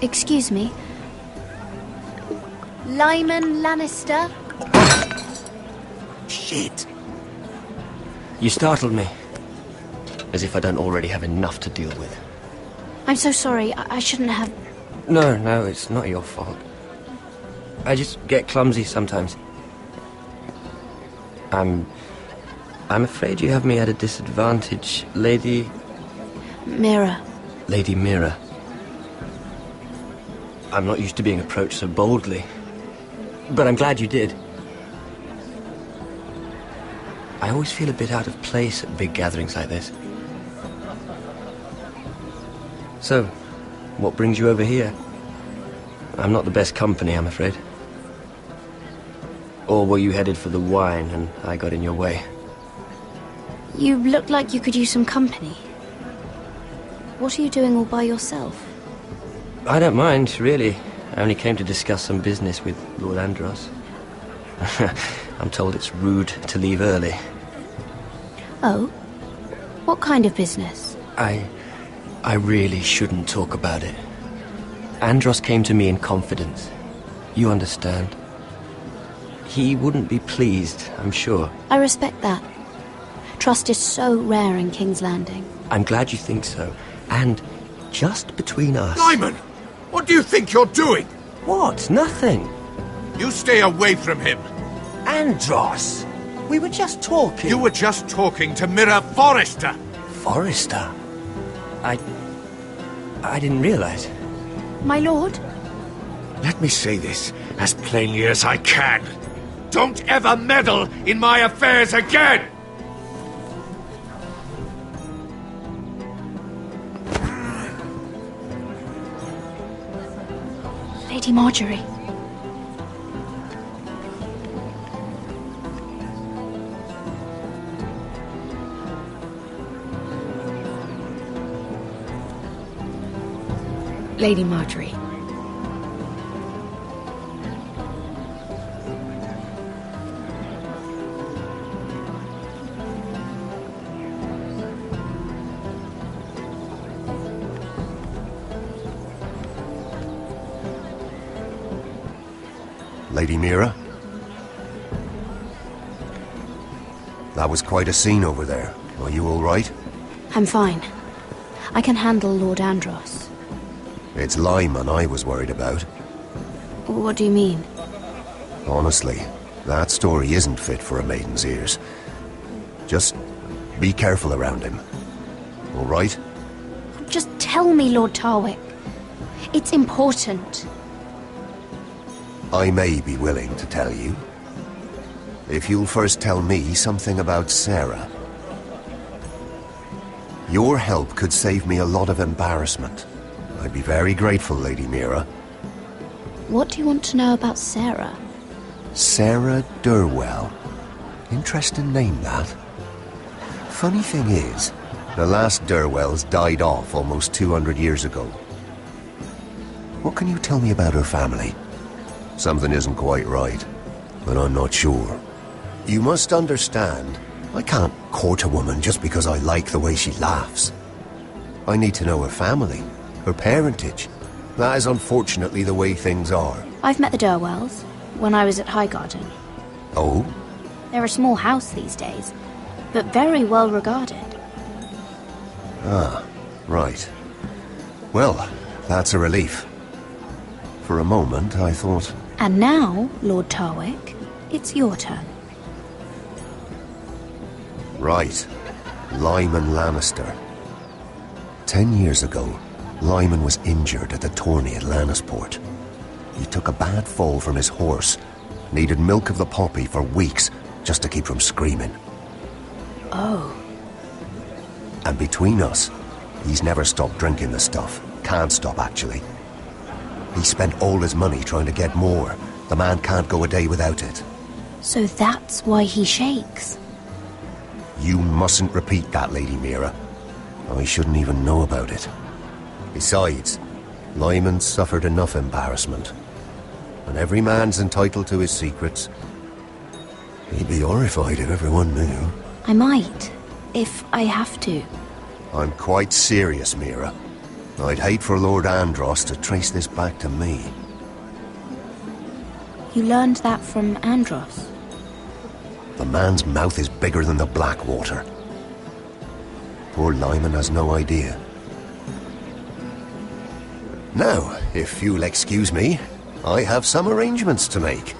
Excuse me. Lyman Lannister? Shit. You startled me. As if I don't already have enough to deal with. I'm so sorry. I shouldn't have... No, it's not your fault. I just get clumsy sometimes. I'm afraid you have me at a disadvantage, Lady... Mira. Lady Mira. I'm not used to being approached so boldly. But I'm glad you did. I always feel a bit out of place at big gatherings like this. So, what brings you over here? I'm not the best company, I'm afraid. Or were you headed for the wine and I got in your way? You look like you could use some company. What are you doing all by yourself? I don't mind, really. I only came to discuss some business with Lord Andros. I'm told it's rude to leave early. Oh? What kind of business? I really shouldn't talk about it. Andros came to me in confidence. You understand? He wouldn't be pleased, I'm sure. I respect that. Trust is so rare in King's Landing. I'm glad you think so. And just between us... Lyman! What do you think you're doing? What? Nothing. You stay away from him. Andros! We were just talking. You were just talking to Mirror Forrester. Forrester? I didn't realize. My lord? Let me say this as plainly as I can. Don't ever meddle in my affairs again! Lady Marjorie. Lady Marjorie. Lady Mira? That was quite a scene over there. Are you all right? I'm fine. I can handle Lord Andros. It's Lyman I was worried about. What do you mean? Honestly, that story isn't fit for a maiden's ears. Just be careful around him. All right? Just tell me, Lord Tarwick. It's important. I may be willing to tell you. If you'll first tell me something about Sarah. Your help could save me a lot of embarrassment. I'd be very grateful, Lady Mira. What do you want to know about Sarah? Sarah Durwell. Interesting name, that. Funny thing is, the last Durwells died off almost 200 years ago. What can you tell me about her family? Something isn't quite right, but I'm not sure. You must understand, I can't court a woman just because I like the way she laughs. I need to know her family, her parentage. That is unfortunately the way things are. I've met the Durwells when I was at Highgarden. Oh? They're a small house these days, but very well regarded. Ah, right. Well, that's a relief. For a moment, I thought... And now, Lord Tarwick, it's your turn. Right. Lyman Lannister. 10 years ago, Lyman was injured at the tourney at Lannisport. He took a bad fall from his horse. Needed milk of the poppy for weeks just to keep from screaming. Oh. And between us, he's never stopped drinking the stuff. Can't stop, actually. He spent all his money trying to get more. The man can't go a day without it. So that's why he shakes. You mustn't repeat that, Lady Mira. I shouldn't even know about it. Besides, Lyman suffered enough embarrassment. And every man's entitled to his secrets. He'd be horrified if everyone knew. I might, if I have to. I'm quite serious, Mira. I'd hate for Lord Andros to trace this back to me. You learned that from Andros? The man's mouth is bigger than the Blackwater. Poor Lyman has no idea. Now, if you'll excuse me, I have some arrangements to make.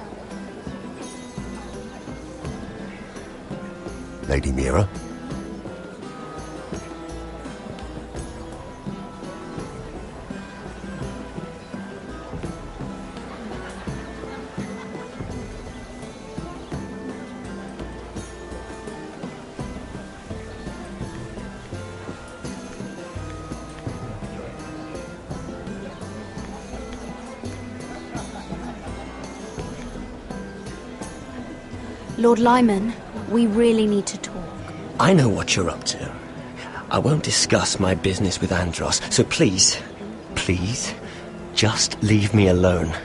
Lady Mira? Lord Lyman, we really need to talk. I know what you're up to. I won't discuss my business with Andros, so please, just leave me alone.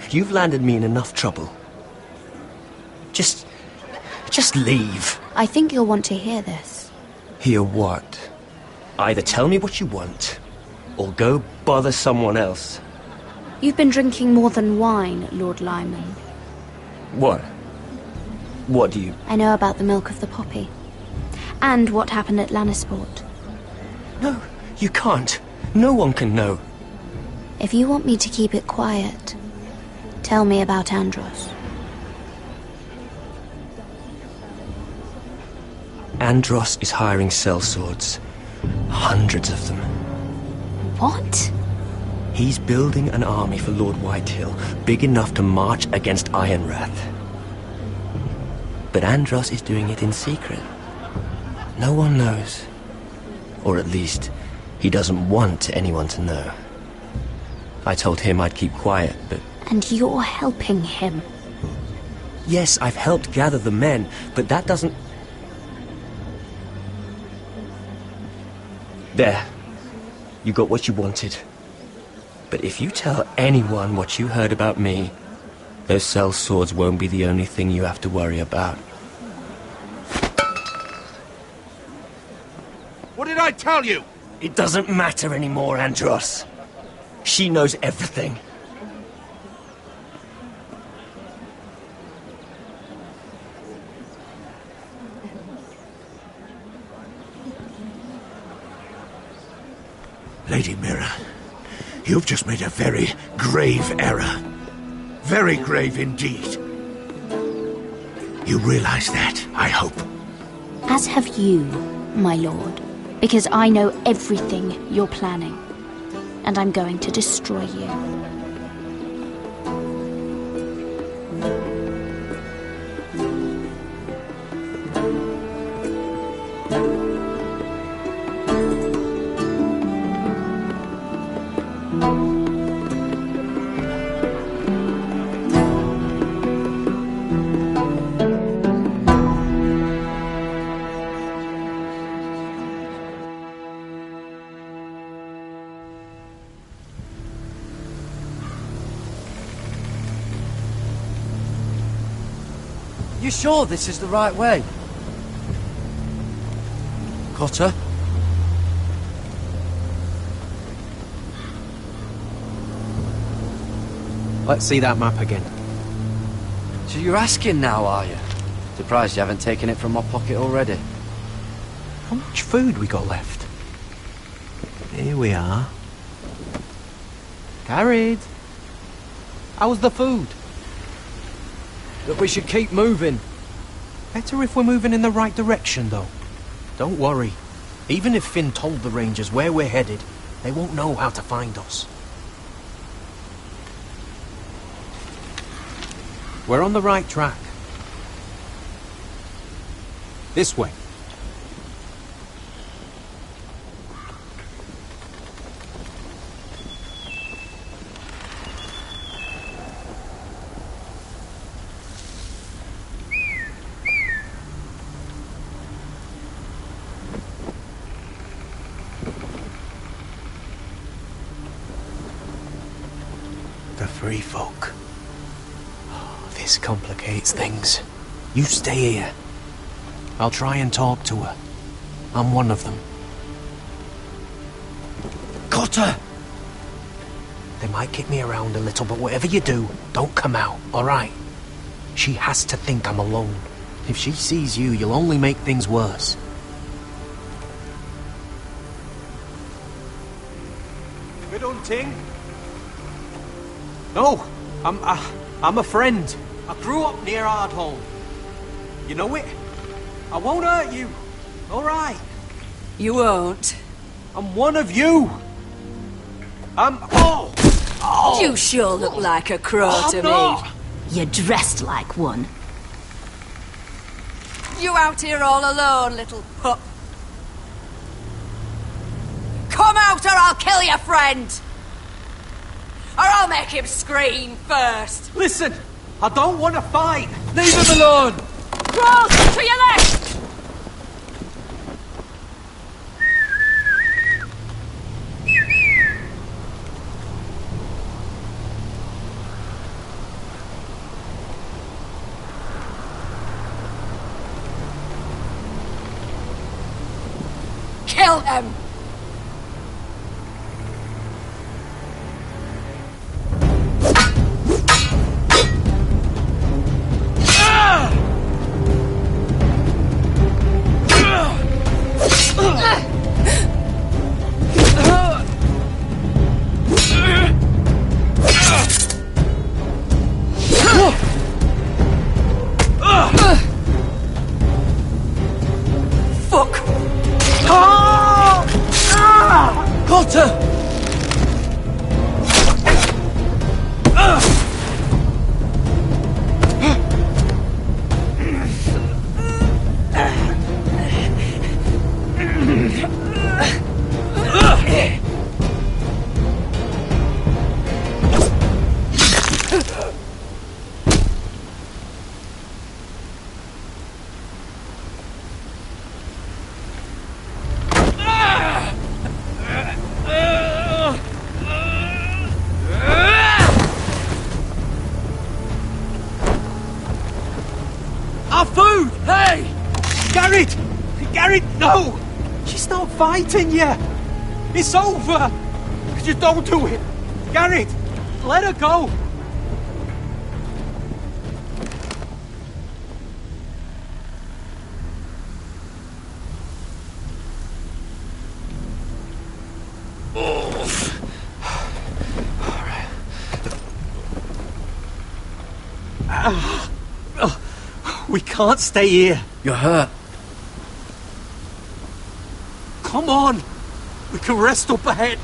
You've landed me in enough trouble. Just leave. I think you'll want to hear this. Hear what? Either tell me what you want, or go bother someone else. You've been drinking more than wine, Lord Lyman. What? What do you... I know about the milk of the poppy. And what happened at Lannisport. No, you can't. No one can know. If you want me to keep it quiet, tell me about Andros. Andros is hiring sellswords. Hundreds of them. What? He's building an army for Lord Whitehill, big enough to march against Ironrath. But Andros is doing it in secret. No one knows. Or at least, he doesn't want anyone to know. I told him I'd keep quiet, but... And you're helping him? Yes, I've helped gather the men, but that doesn't... There. You got what you wanted. But if you tell anyone what you heard about me, those sellswords won't be the only thing you have to worry about. What did I tell you? It doesn't matter anymore, Andros. She knows everything. Lady Mira, you've just made a very grave error. Very grave indeed. You realize that, I hope. As have you, my lord. Because I know everything you're planning. And I'm going to destroy you. You sure this is the right way? Cotter? Let's see that map again. So you're asking now, are you? Surprised you haven't taken it from my pocket already. How much food we got left? Here we are. Carried. How's the food? That we should keep moving. Better if we're moving in the right direction, though. Don't worry. Even if Finn told the Rangers where we're headed, they won't know how to find us. We're on the right track. This way. The free folk. Oh, this complicates things. You stay here. I'll try and talk to her. I'm one of them. Cotter! They might kick me around a little, but whatever you do, don't come out, alright? She has to think I'm alone. If she sees you, you'll only make things worse. Good hunting. No, I'm a friend. I grew up near Ardholm. You know it? I won't hurt you. All right. You won't. I'm one of you. Oh! You sure look like a crow to not. me. You're dressed like one. You out here all alone, little pup. Come out or I'll kill your friend. Or I'll make him scream first. Listen, I don't want to fight! Leave him alone! Cross! To your left! Kill him! No! She's not fighting yet! It's over! Just don't do it! Garrett! Let her go! We can't stay here. You're hurt. Come on! We can rest up ahead.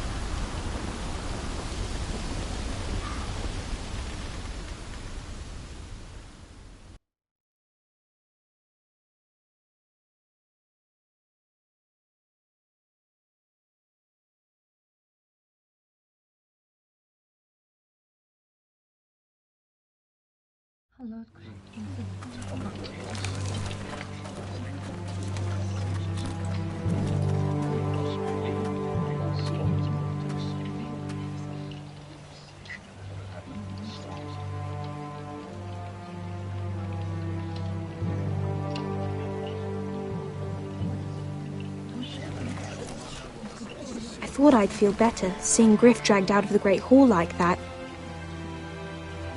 I thought I'd feel better seeing Griff dragged out of the Great Hall like that.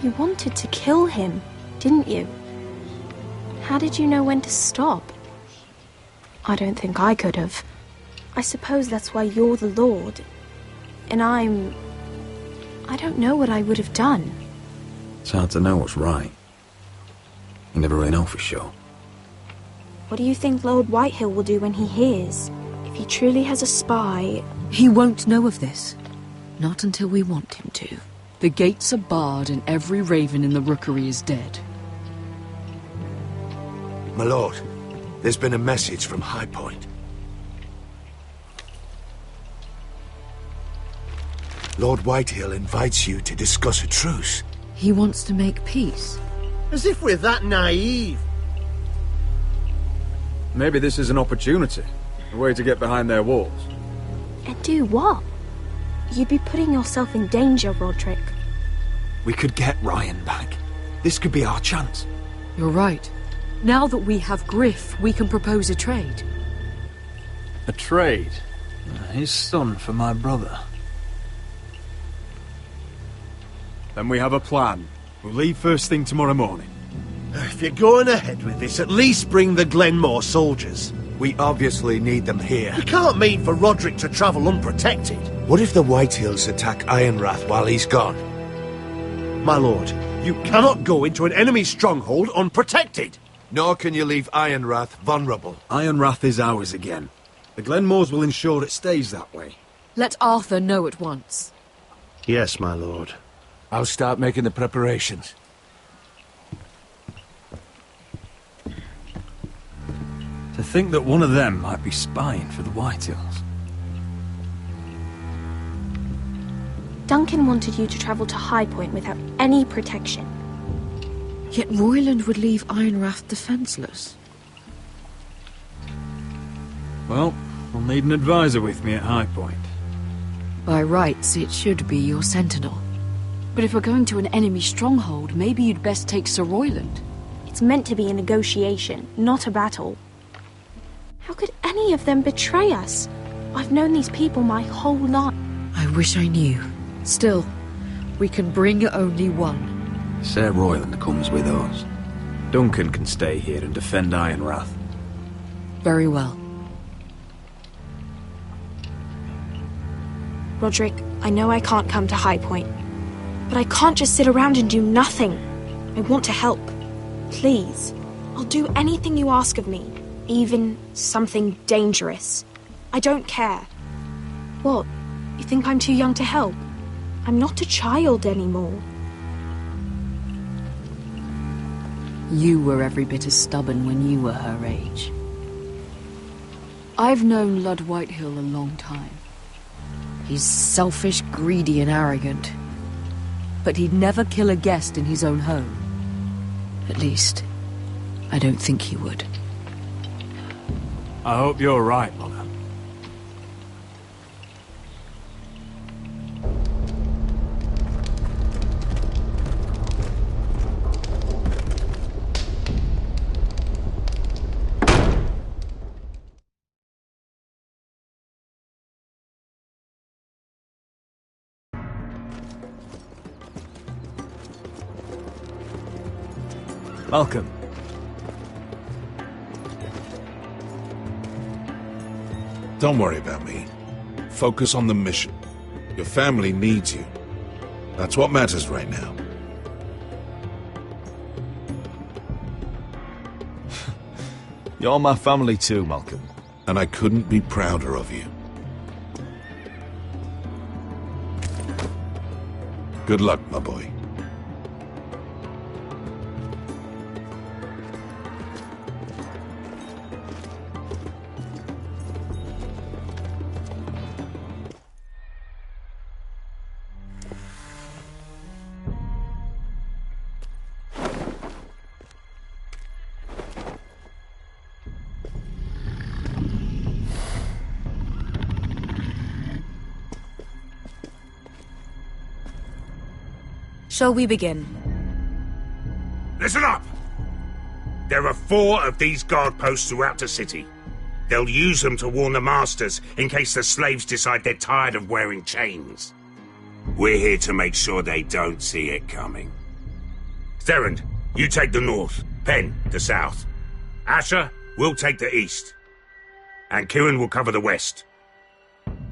You wanted to kill him, didn't you? How did you know when to stop? I don't think I could have. I suppose that's why you're the Lord. And I don't know what I would have done. It's hard to know what's right. You never really know for sure. What do you think Lord Whitehill will do when he hears? If he truly has a spy... He won't know of this. Not until we want him to. The gates are barred and every raven in the rookery is dead. My lord, there's been a message from High Point. Lord Whitehill invites you to discuss a truce. He wants to make peace. As if we're that naive. Maybe this is an opportunity. A way to get behind their walls. And do what? You'd be putting yourself in danger, Roderick. We could get Ryan back. This could be our chance. You're right. Now that we have Griff, we can propose a trade. A trade? His son for my brother. Then we have a plan. We'll leave first thing tomorrow morning. If you're going ahead with this, at least bring the Glenmore soldiers. We obviously need them here. You can't mean for Roderick to travel unprotected. What if the Whitehills attack Ironrath while he's gone? My lord, you cannot go into an enemy stronghold unprotected. Nor can you leave Ironrath vulnerable. Ironrath is ours again. The Glenmores will ensure it stays that way. Let Arthur know at once. Yes, my lord. I'll start making the preparations. To think that one of them might be spying for the Whitehills. Duncan wanted you to travel to High Point without any protection. Yet Royland would leave Ironrath defenseless. Well, I'll need an advisor with me at High Point. By rights, it should be your sentinel. But if we're going to an enemy stronghold, maybe you'd best take Sir Royland. It's meant to be a negotiation, not a battle. How could any of them betray us? I've known these people my whole life. I wish I knew. Still, we can bring only one. Sir Royland comes with us. Duncan can stay here and defend Ironrath. Very well. Roderick, I know I can't come to High Point, but I can't just sit around and do nothing. I want to help. Please. I'll do anything you ask of me, even something dangerous. I don't care. What? You think I'm too young to help? I'm not a child anymore. You were every bit as stubborn when you were her age. I've known Lud Whitehill a long time. He's selfish, greedy, and arrogant. But he'd never kill a guest in his own home. At least, I don't think he would. I hope you're right, Mother. Malcolm. Don't worry about me. Focus on the mission. Your family needs you. That's what matters right now. You're my family too, Malcolm. And I couldn't be prouder of you. Good luck, my boy. Shall we begin? Listen up! There are 4 of these guard posts throughout the city. They'll use them to warn the masters in case the slaves decide they're tired of wearing chains. We're here to make sure they don't see it coming. Therend, you take the north. Penn, the south. Asher, we'll take the east. And Kieran will cover the west.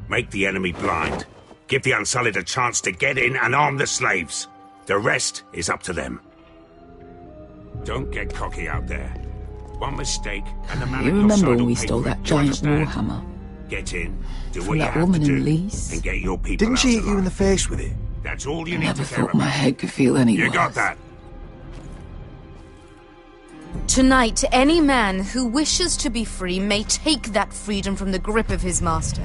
Make the enemy blind. Give the Unsullied a chance to get in and arm the slaves. The rest is up to them. Don't get cocky out there. One mistake and the man You at your remember side when will we pay stole for that it. giant You understand? warhammer? Get in, do From what you that have woman to in do, Lease? and get your people Didn't out she hit alive. you in the face with it? That's all you I need never to care thought my about. head could feel any You worse. got that? Tonight, any man who wishes to be free may take that freedom from the grip of his master.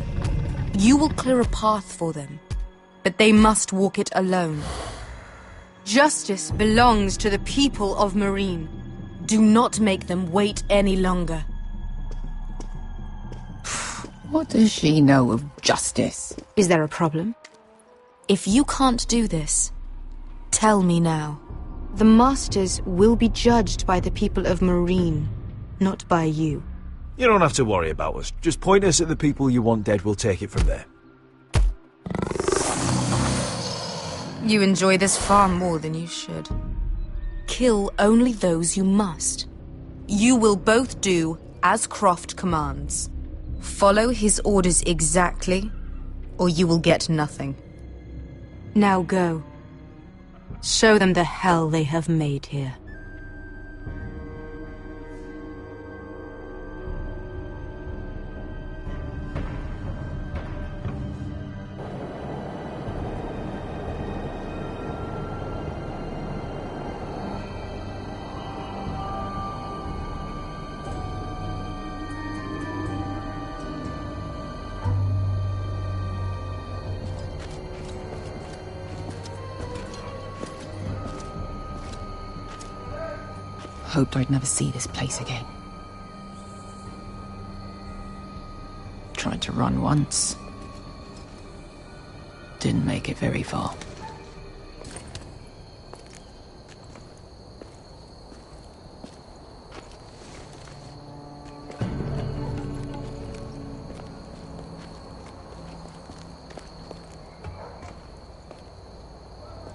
You will clear a path for them, but they must walk it alone. Justice belongs to the people of Marine. Do not make them wait any longer. What does she know of justice? Is there a problem? If you can't do this, tell me now. The masters will be judged by the people of Marine, not by you. You don't have to worry about us. Just point us at the people you want dead, we'll take it from there. You enjoy this far more than you should. Kill only those you must. You will both do as Croft commands. Follow his orders exactly, or you will get nothing. Now go. Show them the hell they have made here. hoped I'd never see this place again. Tried to run once. Didn't make it very far.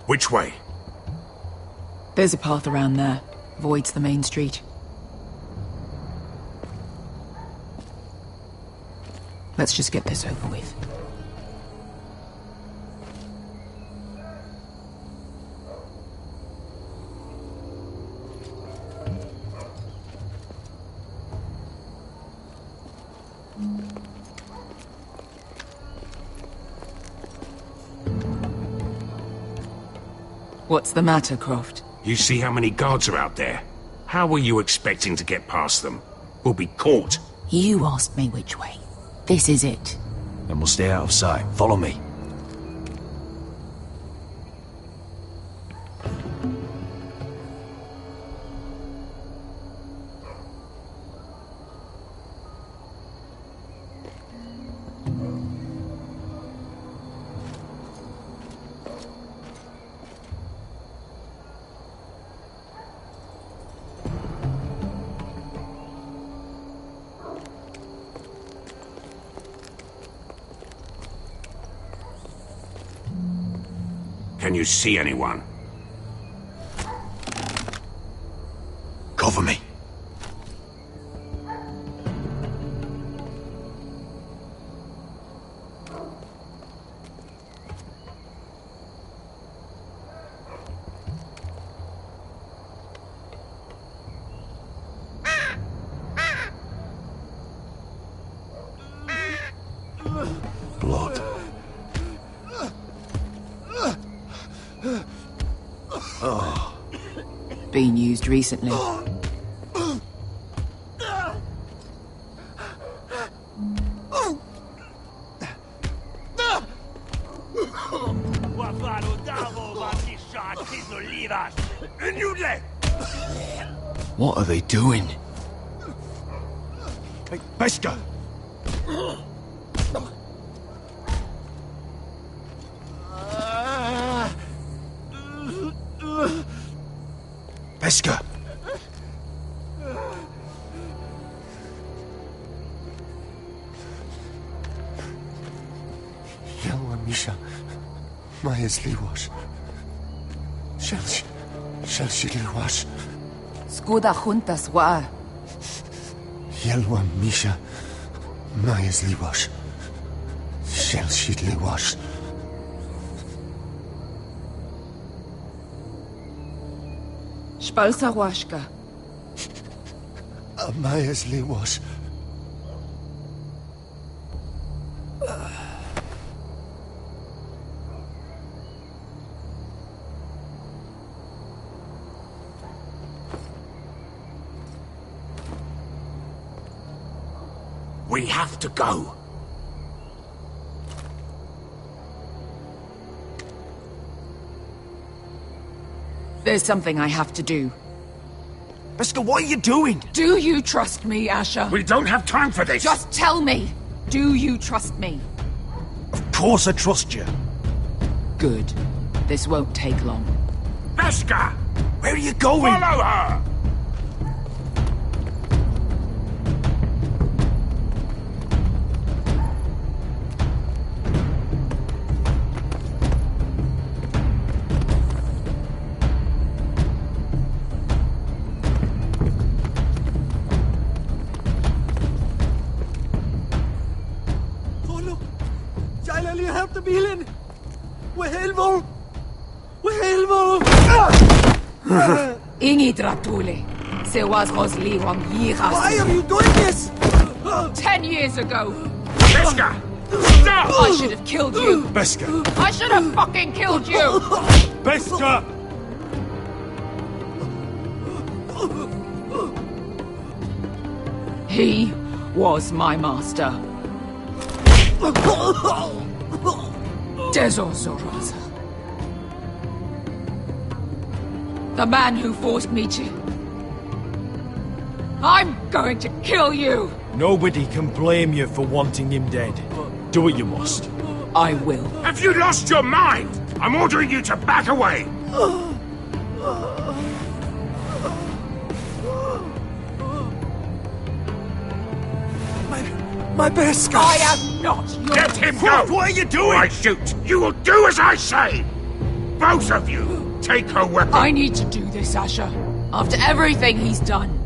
Which way? There's a path around there. Voids the main street. Let's just get this over with. What's the matter, Croft? You see how many guards are out there? How were you expecting to get past them? We'll be caught. You asked me which way. This is it. Then we'll stay out of sight. Follow me. Can you see anyone? Cover me. Blood. Oh. Been used recently. What are they doing? Hey, Pesca! Pesca! Yelwa Misha, Maya's Liwash. Shelshi Liwash. Skuda juntas wa. Yelwa Misha, Maya's Liwash. Shelshi Liwash. Spalsa washka. Maya's Liwash. We have to go. There's something I have to do. Pesca, what are you doing? Do you trust me, Asher? We don't have time for this. Just tell me. Do you trust me? Of course I trust you. Good. This won't take long. Pesca! Where are you going? Follow her! Ingi Dratule. Se was Rosli Wang Yiras. Why are you doing this? 10 years ago. Pesca! Stop! I should have killed you. Pesca! I should have fucking killed you. Pesca! He was my master. Dezo Zoraza. The man who forced me to I'm going to kill you! Nobody can blame you for wanting him dead. Do what you must. I will. Have you lost your mind? I'm ordering you to back away! My best guy! I am not your... Let him go! What are you doing? I shoot! You will do as I say! Both of you, take her weapon! I need to do this, Asher. After everything he's done.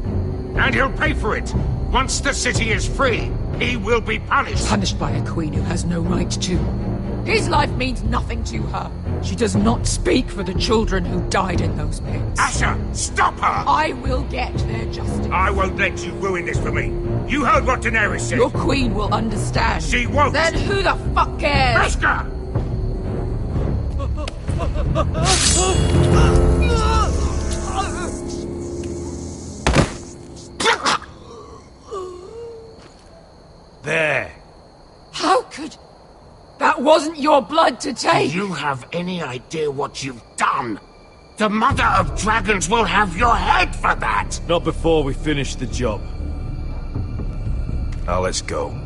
And he'll pay for it! Once the city is free, he will be punished! Punished by a queen who has no right to. His life means nothing to her. She does not speak for the children who died in those pits. Asher, stop her! I will get their justice. I won't let you ruin this for me. You heard what Daenerys said. Your queen will understand. She won't. Then who the fuck cares? Beskha! There. How could... That wasn't your blood to take! Do you have any idea what you've done? The Mother of Dragons will have your head for that! Not before we finish the job. Now let's go.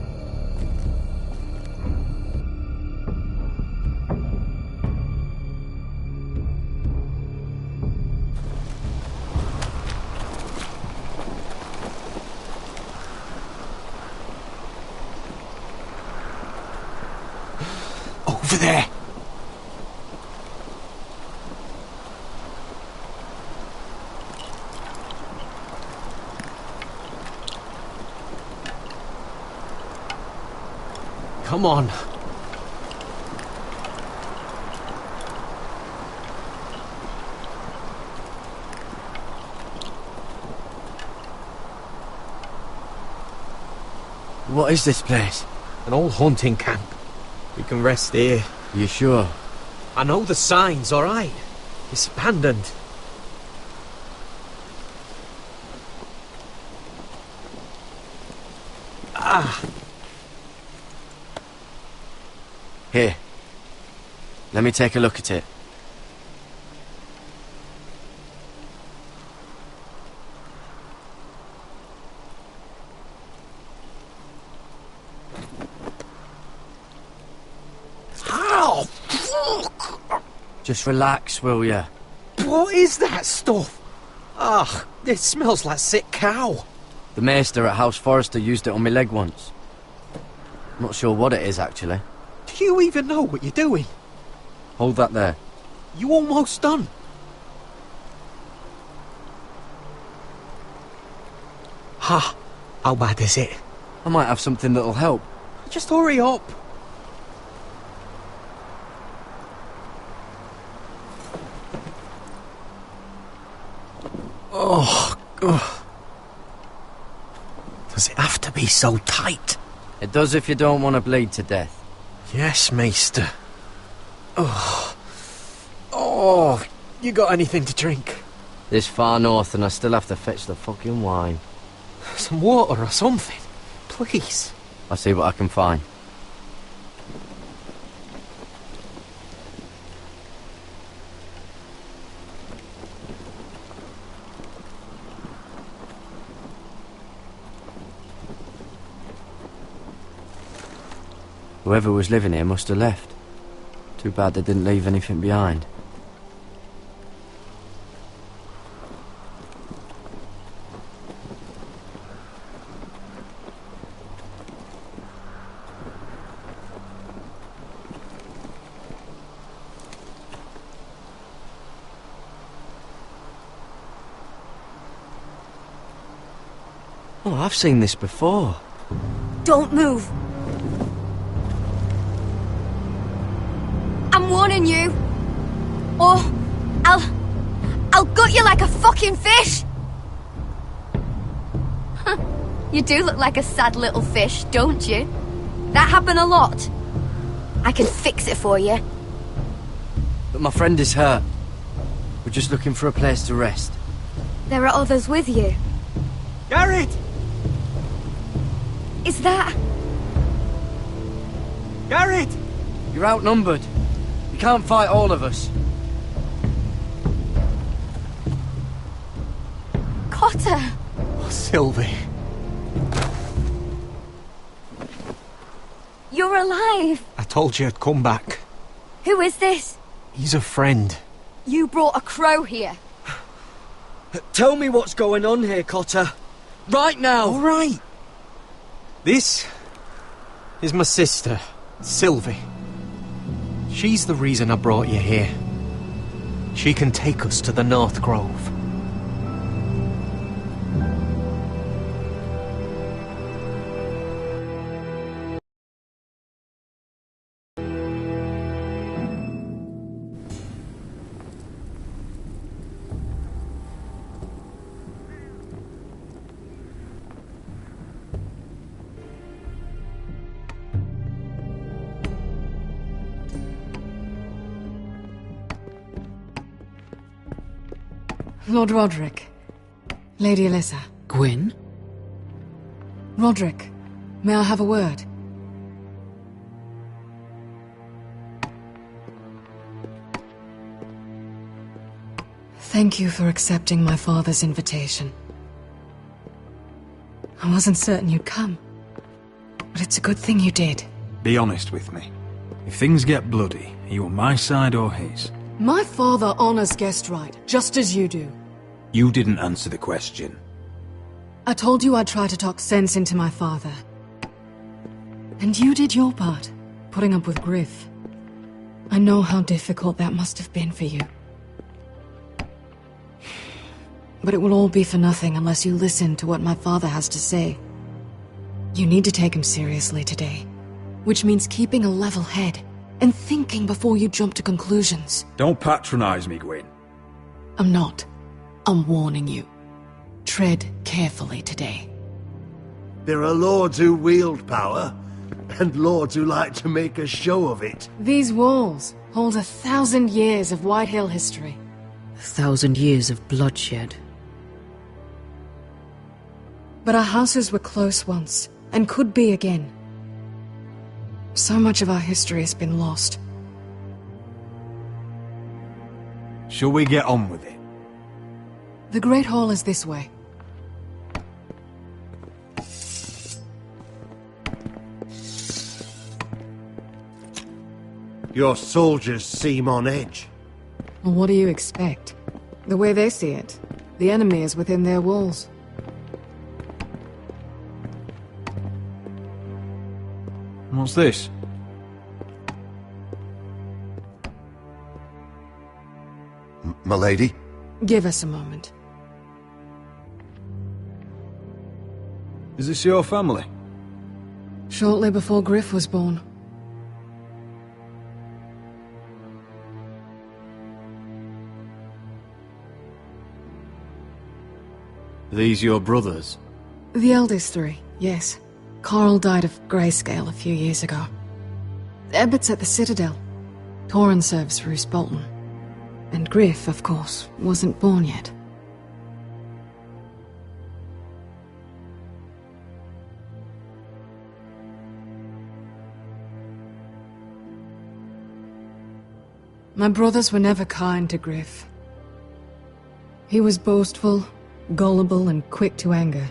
Over there! Come on. What is this place? An old hunting camp. We can rest here. You sure? I know the signs, alright? It's abandoned. Ah! Here. Let me take a look at it. Oh, fuck! Just relax, will ya? What is that stuff? Ugh, it smells like sick cow. The maester at House Forrester used it on my leg once. Not sure what it is, actually. Do you even know what you're doing? Hold that there. You almost done. Ha! How bad is it? I might have something that'll help. Just hurry up. Oh, ugh. Does it have to be so tight? It does if you don't want to bleed to death. Yes, Maester. Oh. Oh, you got anything to drink? This far north and I still have to fetch the fucking wine. Some water or something, please. I'll see what I can find. Whoever was living here must have left. Too bad they didn't leave anything behind. Oh, I've seen this before. Don't move. I'm warning you. Or I'll gut you like a fucking fish. You do look like a sad little fish, don't you? That happened a lot. I can fix it for you. But my friend is hurt. We're just looking for a place to rest. There are others with you. Garrett! Is that... Garrett! You're outnumbered. You can't fight all of us. Cotter! Sylvie. You're alive! I told you I'd come back. Who is this? He's a friend. You brought a crow here. Tell me what's going on here, Cotter. Right now! All right. This is my sister, Sylvie. She's the reason I brought you here. She can take us to the North Grove. Lord Roderick. Lady Alyssa. Gwyn? Roderick, may I have a word? Thank you for accepting my father's invitation. I wasn't certain you'd come, but it's a good thing you did. Be honest with me. If things get bloody, are you on my side or his? My father honors guest right, just as you do. You didn't answer the question. I told you I'd try to talk sense into my father. And you did your part, putting up with Griff. I know how difficult that must have been for you. But it will all be for nothing unless you listen to what my father has to say. You need to take him seriously today, which means keeping a level head and thinking before you jump to conclusions. Don't patronize me, Gwyn. I'm not. I'm warning you. Tread carefully today. There are lords who wield power, and lords who like to make a show of it. These walls hold 1,000 years of White Hill history. 1,000 years of bloodshed. But our houses were close once, and could be again. So much of our history has been lost. Shall we get on with it? The Great Hall is this way. Your soldiers seem on edge. Well, what do you expect? The way they see it, the enemy is within their walls. What's this? M'lady? Give us a moment. Is this your family? Shortly before Griff was born. These your brothers? The eldest three, yes. Carl died of grayscale a few years ago. Ebbett's at the Citadel. Torrin serves Roose Bolton. And Griff, of course, wasn't born yet. My brothers were never kind to Griff. He was boastful, gullible, and quick to anger.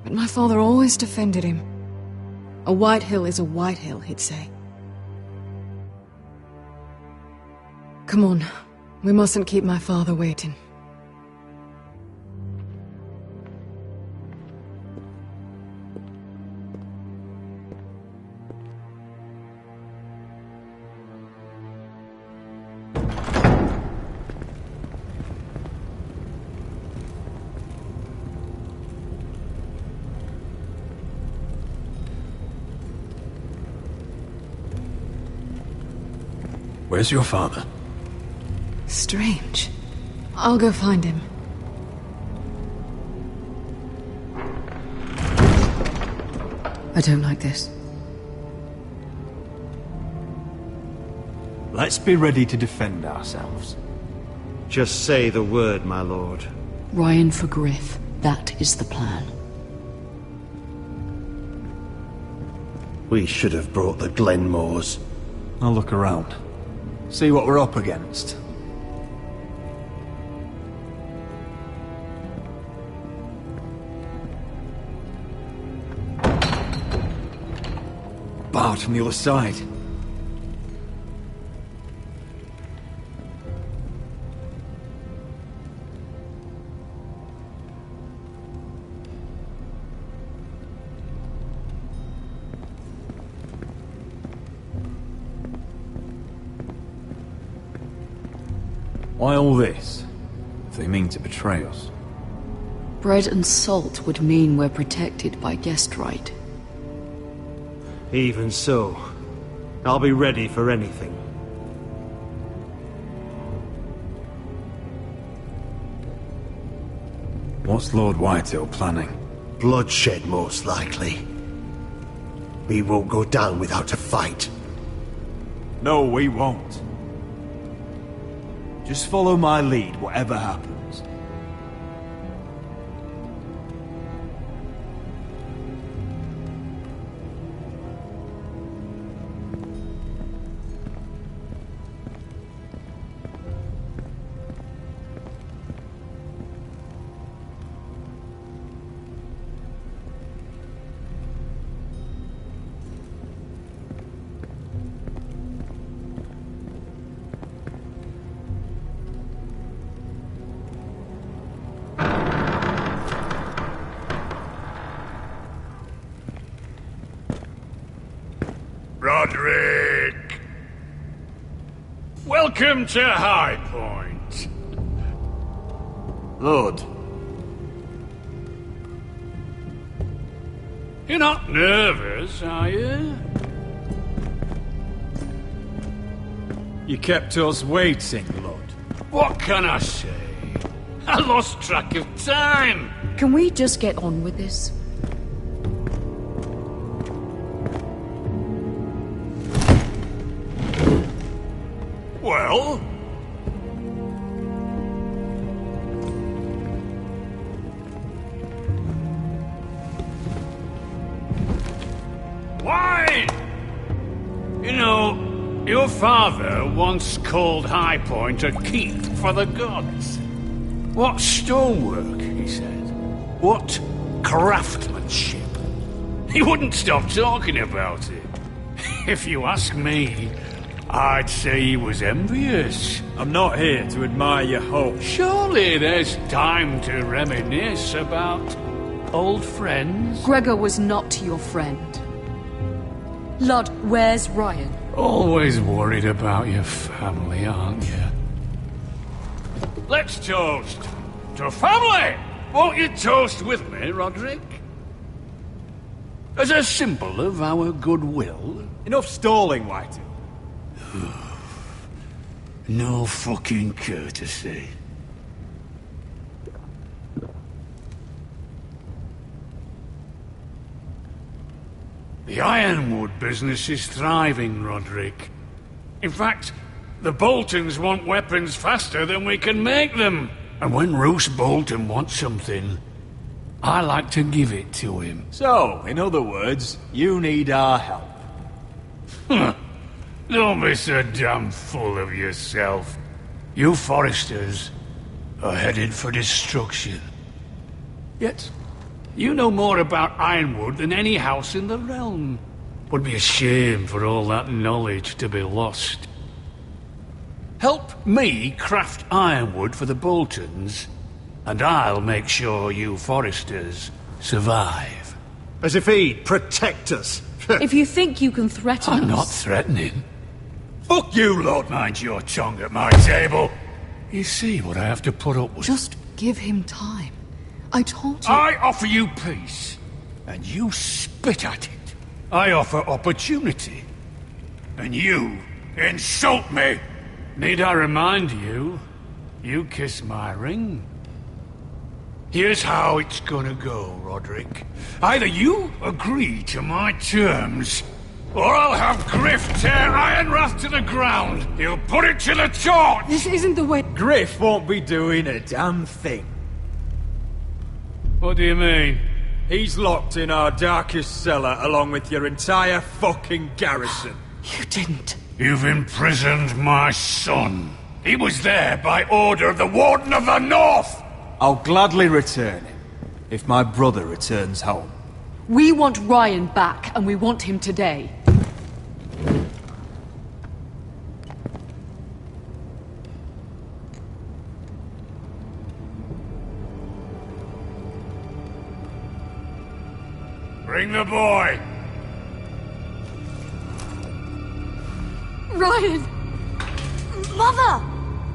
But my father always defended him. A White Hill is a White Hill, he'd say. Come on, we mustn't keep my father waiting. Where's your father? Strange. I'll go find him. I don't like this. Let's be ready to defend ourselves. Just say the word, my lord. Ryan for Griff. That is the plan. We should have brought the Glenmores. I'll look around. See what we're up against. guard from the other side. Why all this? If they mean to betray us. Bread and salt would mean we're protected by guest right. Even so, I'll be ready for anything. What's Lord Whitehill planning? Bloodshed, most likely. We won't go down without a fight. No, we won't. Just follow my lead, whatever happens. Roderick! Welcome to High Point. Lord. You're not nervous, are you? You kept us waiting, Lord. What can I say? I lost track of time. Can we just get on with this? Well? Why? You know, your father once called High Point a keep for the gods. What stonework, he said. What craftsmanship. He wouldn't stop talking about it. If you ask me, I'd say he was envious. I'm not here to admire your hope. Surely there's time to reminisce about old friends. Gregor was not your friend. Lud, where's Ryan? Always worried about your family, aren't you? Let's toast to family! Won't you toast with me, Roderick? As a symbol of our goodwill. Enough stalling, Whitey. No fucking courtesy. The ironwood business is thriving, Roderick. In fact, the Boltons want weapons faster than we can make them. And when Roose Bolton wants something, I like to give it to him. So, in other words, you need our help. Don't be so damn full of yourself. You Foresters are headed for destruction. Yet, you know more about Ironwood than any house in the realm. Would be a shame for all that knowledge to be lost. Help me craft ironwood for the Boltons, and I'll make sure you Foresters survive. As if he'd protect us. If you think you can threaten us... I'm not threatening. Fuck you, Lord, mind your tongue at my table. You see what I have to put up with? Just give him time. I told you... I offer you peace, and you spit at it. I offer opportunity, and you insult me. Need I remind you, you kiss my ring? Here's how it's gonna go, Roderick. Either you agree to my terms, or I'll have Griff tear Ironwrath to the ground. He'll put it to the torch! This isn't the way... Griff won't be doing a damn thing. What do you mean? He's locked in our darkest cellar along with your entire fucking garrison. You didn't. You've imprisoned my son. He was there by order of the Warden of the North! I'll gladly return him, if my brother returns home. We want Ryan back, and we want him today. Bring the boy! Ryan! Mother!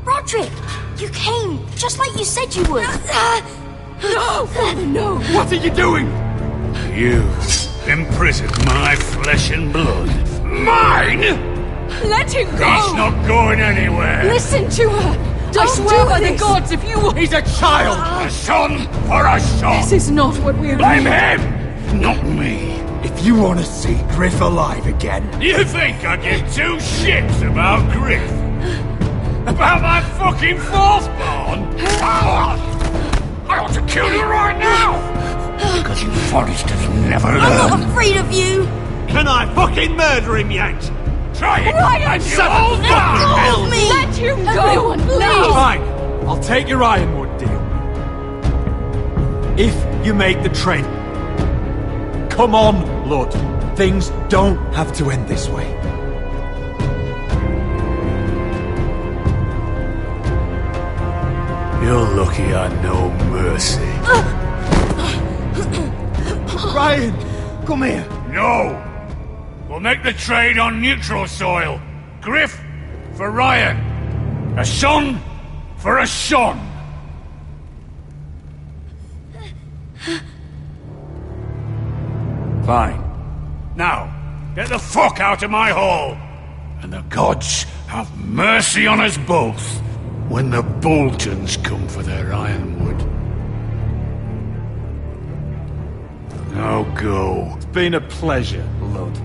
Roderick! You came, just like you said you would. No! No! What are you doing? You imprisoned my flesh and blood. Mine? Let him go! He's not going anywhere. Listen to her! I swear by the gods, if you... He's a child! A son for a son! This is not what we Blame agreed. him! Not me! If you want to see Griff alive again... You think I give two shits about Griff? About my fucking fourthborn? I ought to kill you right now! Because you Forresters never learn. I'm not afraid of you! Can I fucking murder him yet? Try it! Ryan, and you all die! Help me! Let him go! Everyone, please! Fine, I'll take your Ironwood deal. If you make the trade. Come on, Lord. Things don't have to end this way. You're lucky I know mercy. Ryan, come here. No! We'll make the trade on neutral soil. Griff for Ryan. A son for a son. Fine. Now, get the fuck out of my hall. And the gods have mercy on us both when the Boltons come for their ironwood. Now go. It's been a pleasure, Lord.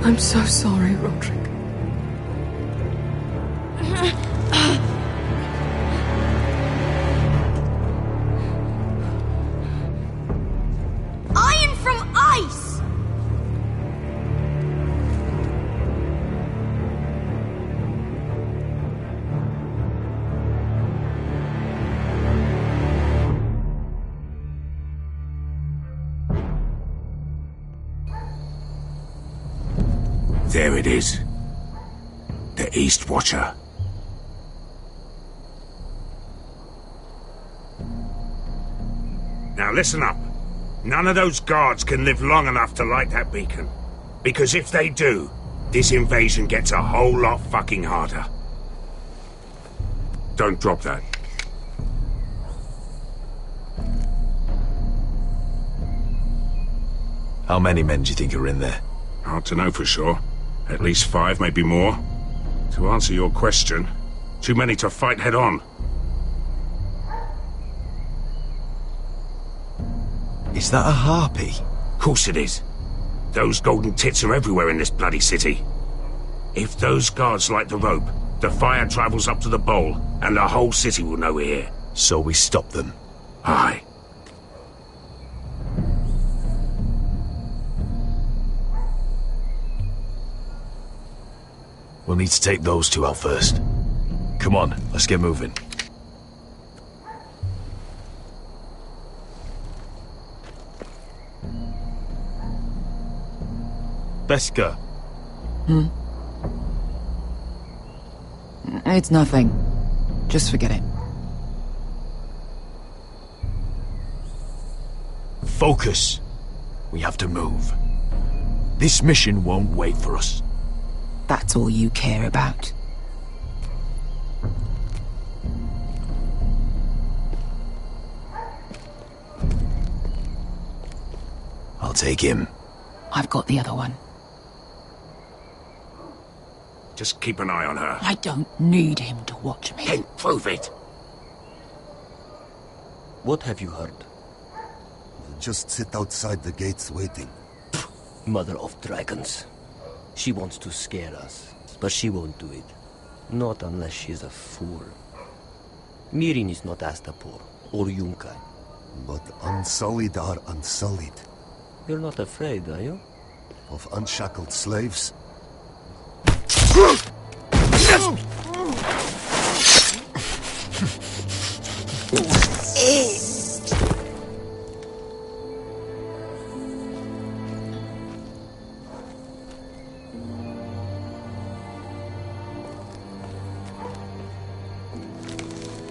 I'm so sorry, Roderick. Iron from ice! There it is. The East Watcher. Now listen up. None of those guards can live long enough to light that beacon. Because if they do, this invasion gets a whole lot fucking harder. Don't drop that. How many men do you think are in there? Hard to know for sure. At least 5, maybe more. To answer your question, too many to fight head on. Is that a harpy? Course it is. Those golden tits are everywhere in this bloody city. If those guards light the rope, the fire travels up to the bowl, and the whole city will know we're here. So we stop them? Aye. We'll need to take those two out first. Come on, let's get moving. Beska. It's nothing. Just forget it. Focus. We have to move. This mission won't wait for us. That's all you care about. I'll take him. I've got the other one. Just keep an eye on her. I don't need him to watch me. Then prove it. What have you heard? Just sit outside the gates waiting. Mother of dragons. She wants to scare us, but she won't do it. Not unless she's a fool. Mirin is not Astapor or Yunkai. But unsullied are unsullied. You're not afraid, are you? Of unshackled slaves?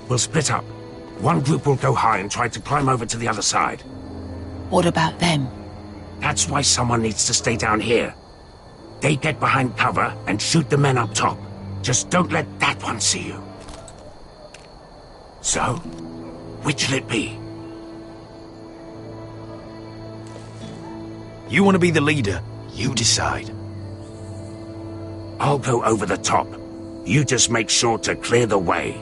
We'll split up. One group will go high and try to climb over to the other side. What about them? That's why someone needs to stay down here. They get behind cover and shoot the men up top. Just don't let that one see you. So, which'll it be? You want to be the leader, you decide. I'll go over the top. You just make sure to clear the way.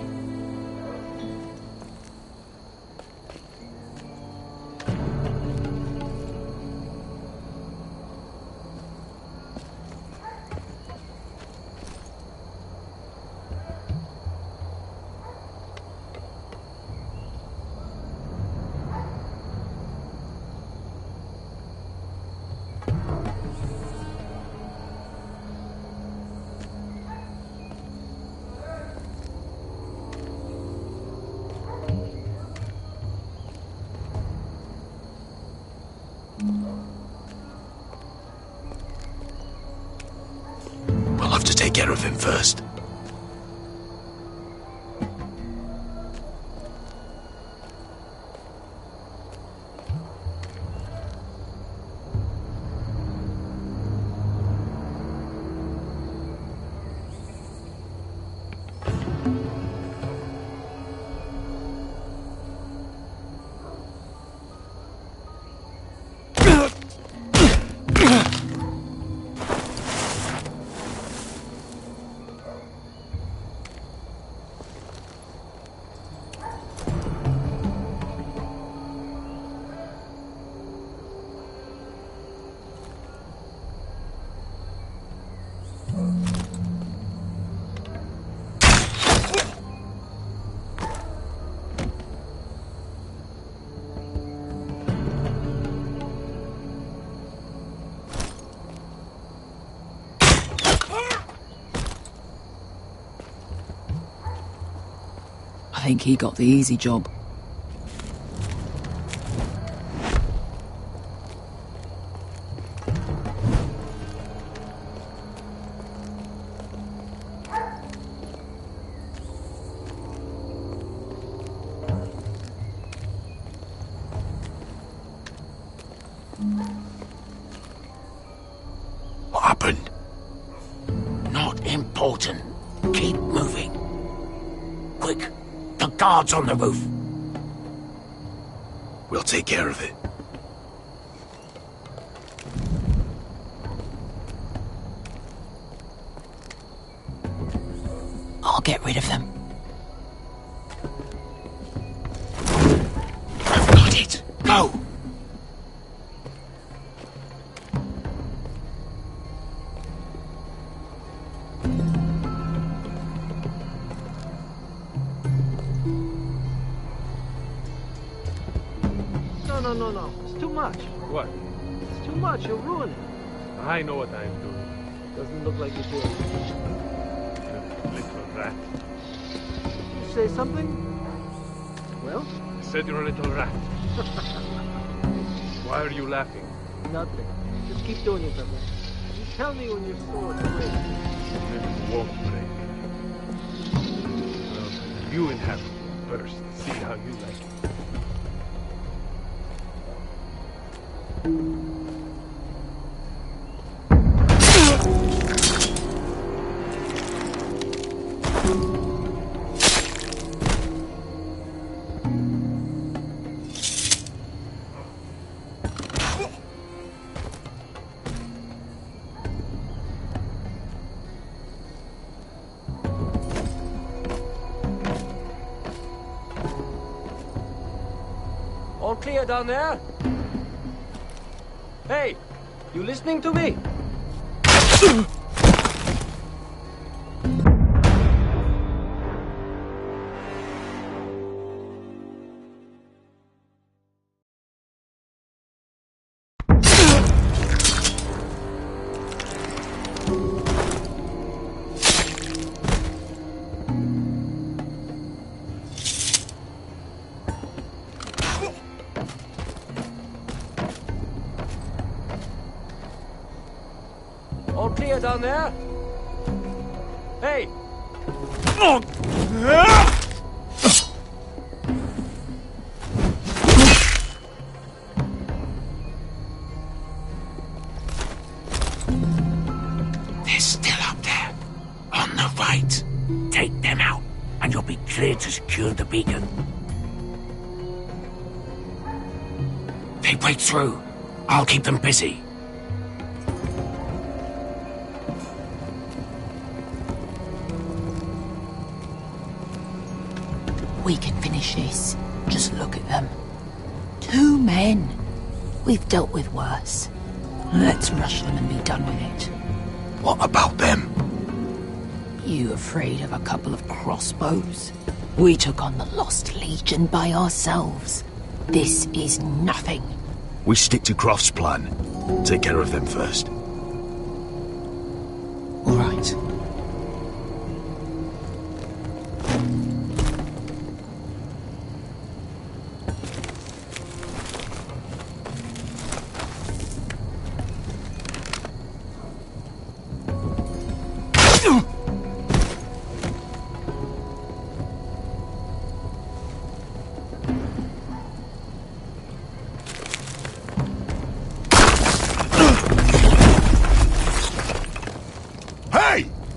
We'll have to take care of him first. I think he got the easy job. What happened? Not important. Keep moving. Quick! The guards on the roof! We'll take care of it. I'll get rid of them. I've got it! Go! No. It's too much. What? It's too much. You'll ruin it. I know what I'm doing. Doesn't look like you're doing it. You little rat. You say something? Well? I said you're a little rat. Why are you laughing? Nothing. Just keep doing it, brother. You tell me when your sword breaks. It won't break. Well, you inhabit it first. See how you like it. All clear down there? Hey, you listening to me? All clear down there? Hey! clear to secure the beacon. They break through. I'll keep them busy. We can finish this. Just look at them. 2 men. We've dealt with worse. Let's rush them and be done with it. What about them? You afraid of a couple of crossbows? We took on the Lost Legion by ourselves. This is nothing. We stick to Croft's plan. Take care of them first. All right.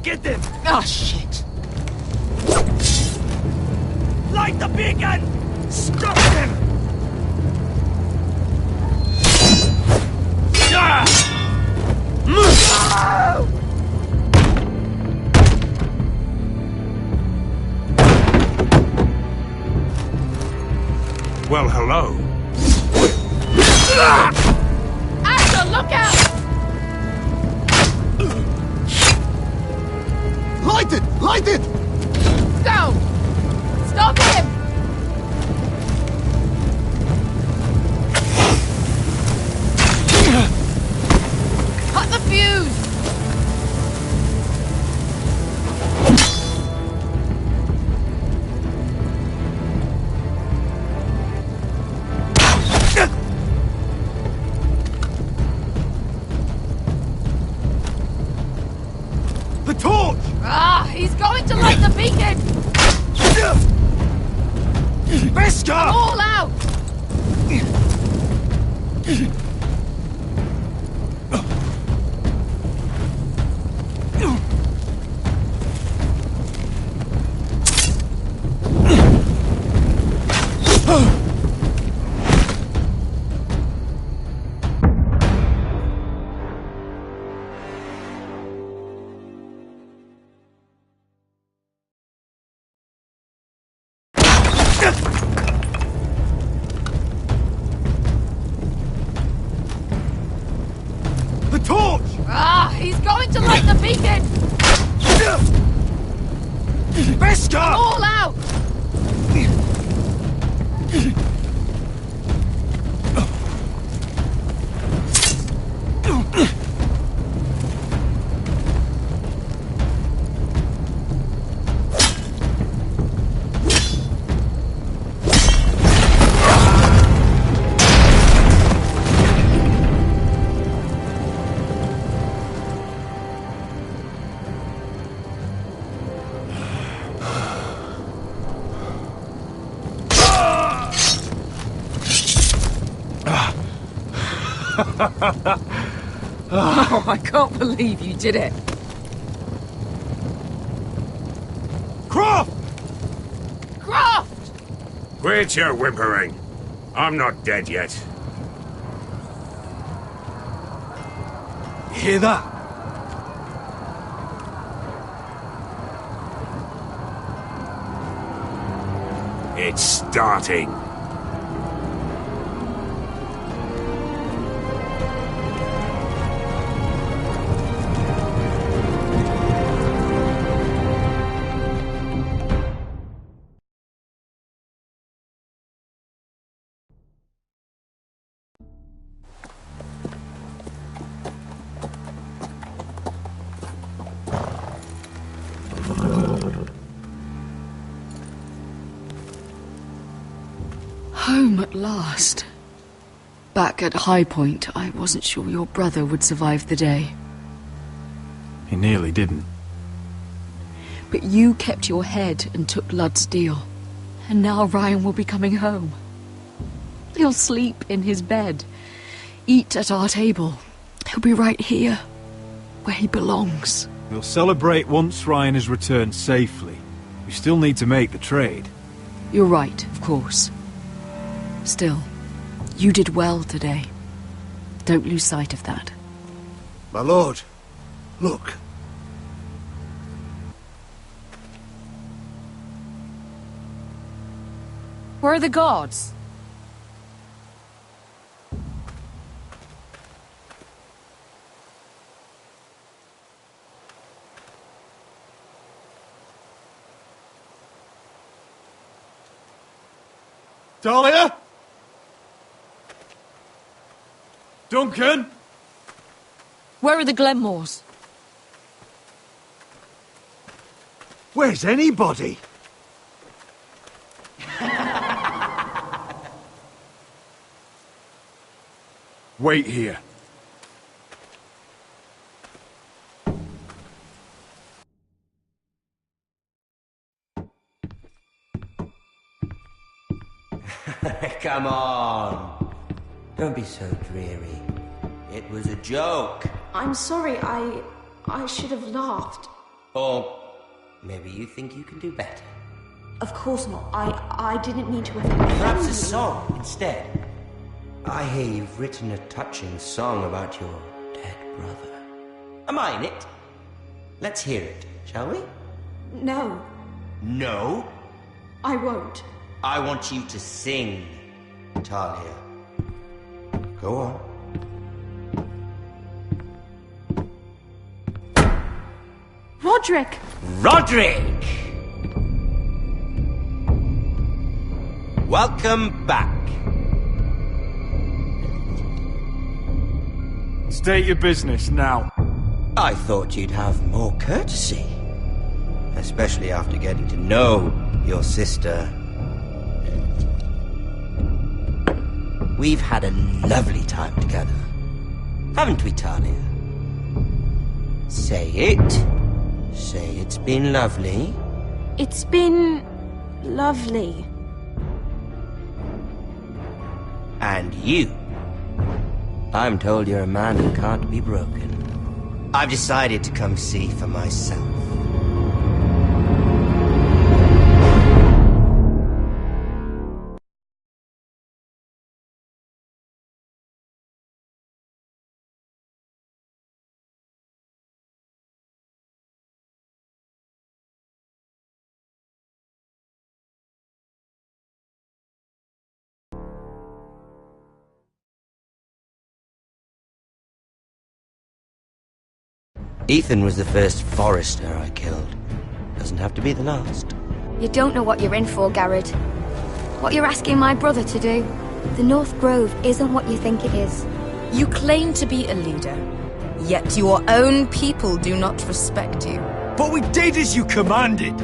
Get them! Ah, shit! Light the beacon! Stop them! Well, hello. Asher, look out! Light it! Light it! Go! Stop him! Cut the fuse! The torch! Ah, he's going to light the beacon! Beskar! All out! The torch! Ah, he's going to light the beacon! Beskar! All out! Oh, I can't believe you did it. Croft! Croft! Quit your whimpering. I'm not dead yet. Hear that? It's starting. Home at last. Back at High Point, I wasn't sure your brother would survive the day. He nearly didn't. But you kept your head and took Ludd's deal. And now Ryan will be coming home. He'll sleep in his bed, eat at our table. He'll be right here, where he belongs. We'll celebrate once Ryan has returned safely. You still need to make the trade. You're right, of course. Still, you did well today. Don't lose sight of that. My lord, look. Where are the guards? Talia? Duncan? Where are the Glenmores? Where's anybody? Wait here. Come on. Don't be so dreary. It was a joke. I'm sorry, I should have laughed. Or maybe you think you can do better. Of course not. I didn't mean to offend you. Perhaps a song instead. I hear you've written a touching song about your dead brother. Am I in it? Let's hear it, shall we? No, No? I won't. I want you to sing, Talia. Go on. Roderick! Roderick! Welcome back. State your business now. I thought you'd have more courtesy. Especially after getting to know your sister. We've had a lovely time together. Haven't we, Talia? Say it. Say it's been lovely. It's been lovely. And you. I'm told you're a man who can't be broken. I've decided to come see for myself. Ethan was the first Forester I killed. Doesn't have to be the last. You don't know what you're in for, Garrett. What you're asking my brother to do. The North Grove isn't what you think it is. You claim to be a leader, yet your own people do not respect you. But we did as you commanded.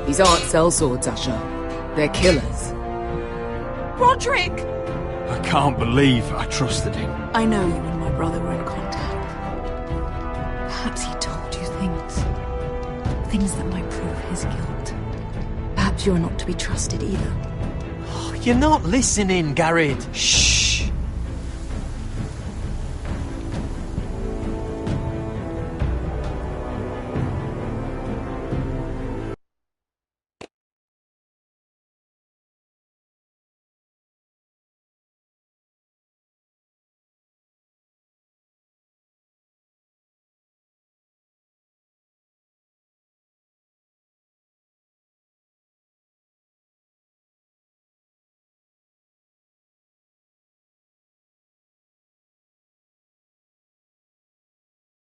These aren't sellswords, Asher. They're killers. Roderick! I can't believe I trusted him. I know you and my brother were in contact. Perhaps he told you things that might prove his guilt. Perhaps you're not to be trusted either. You're not listening, Garrett. Shh!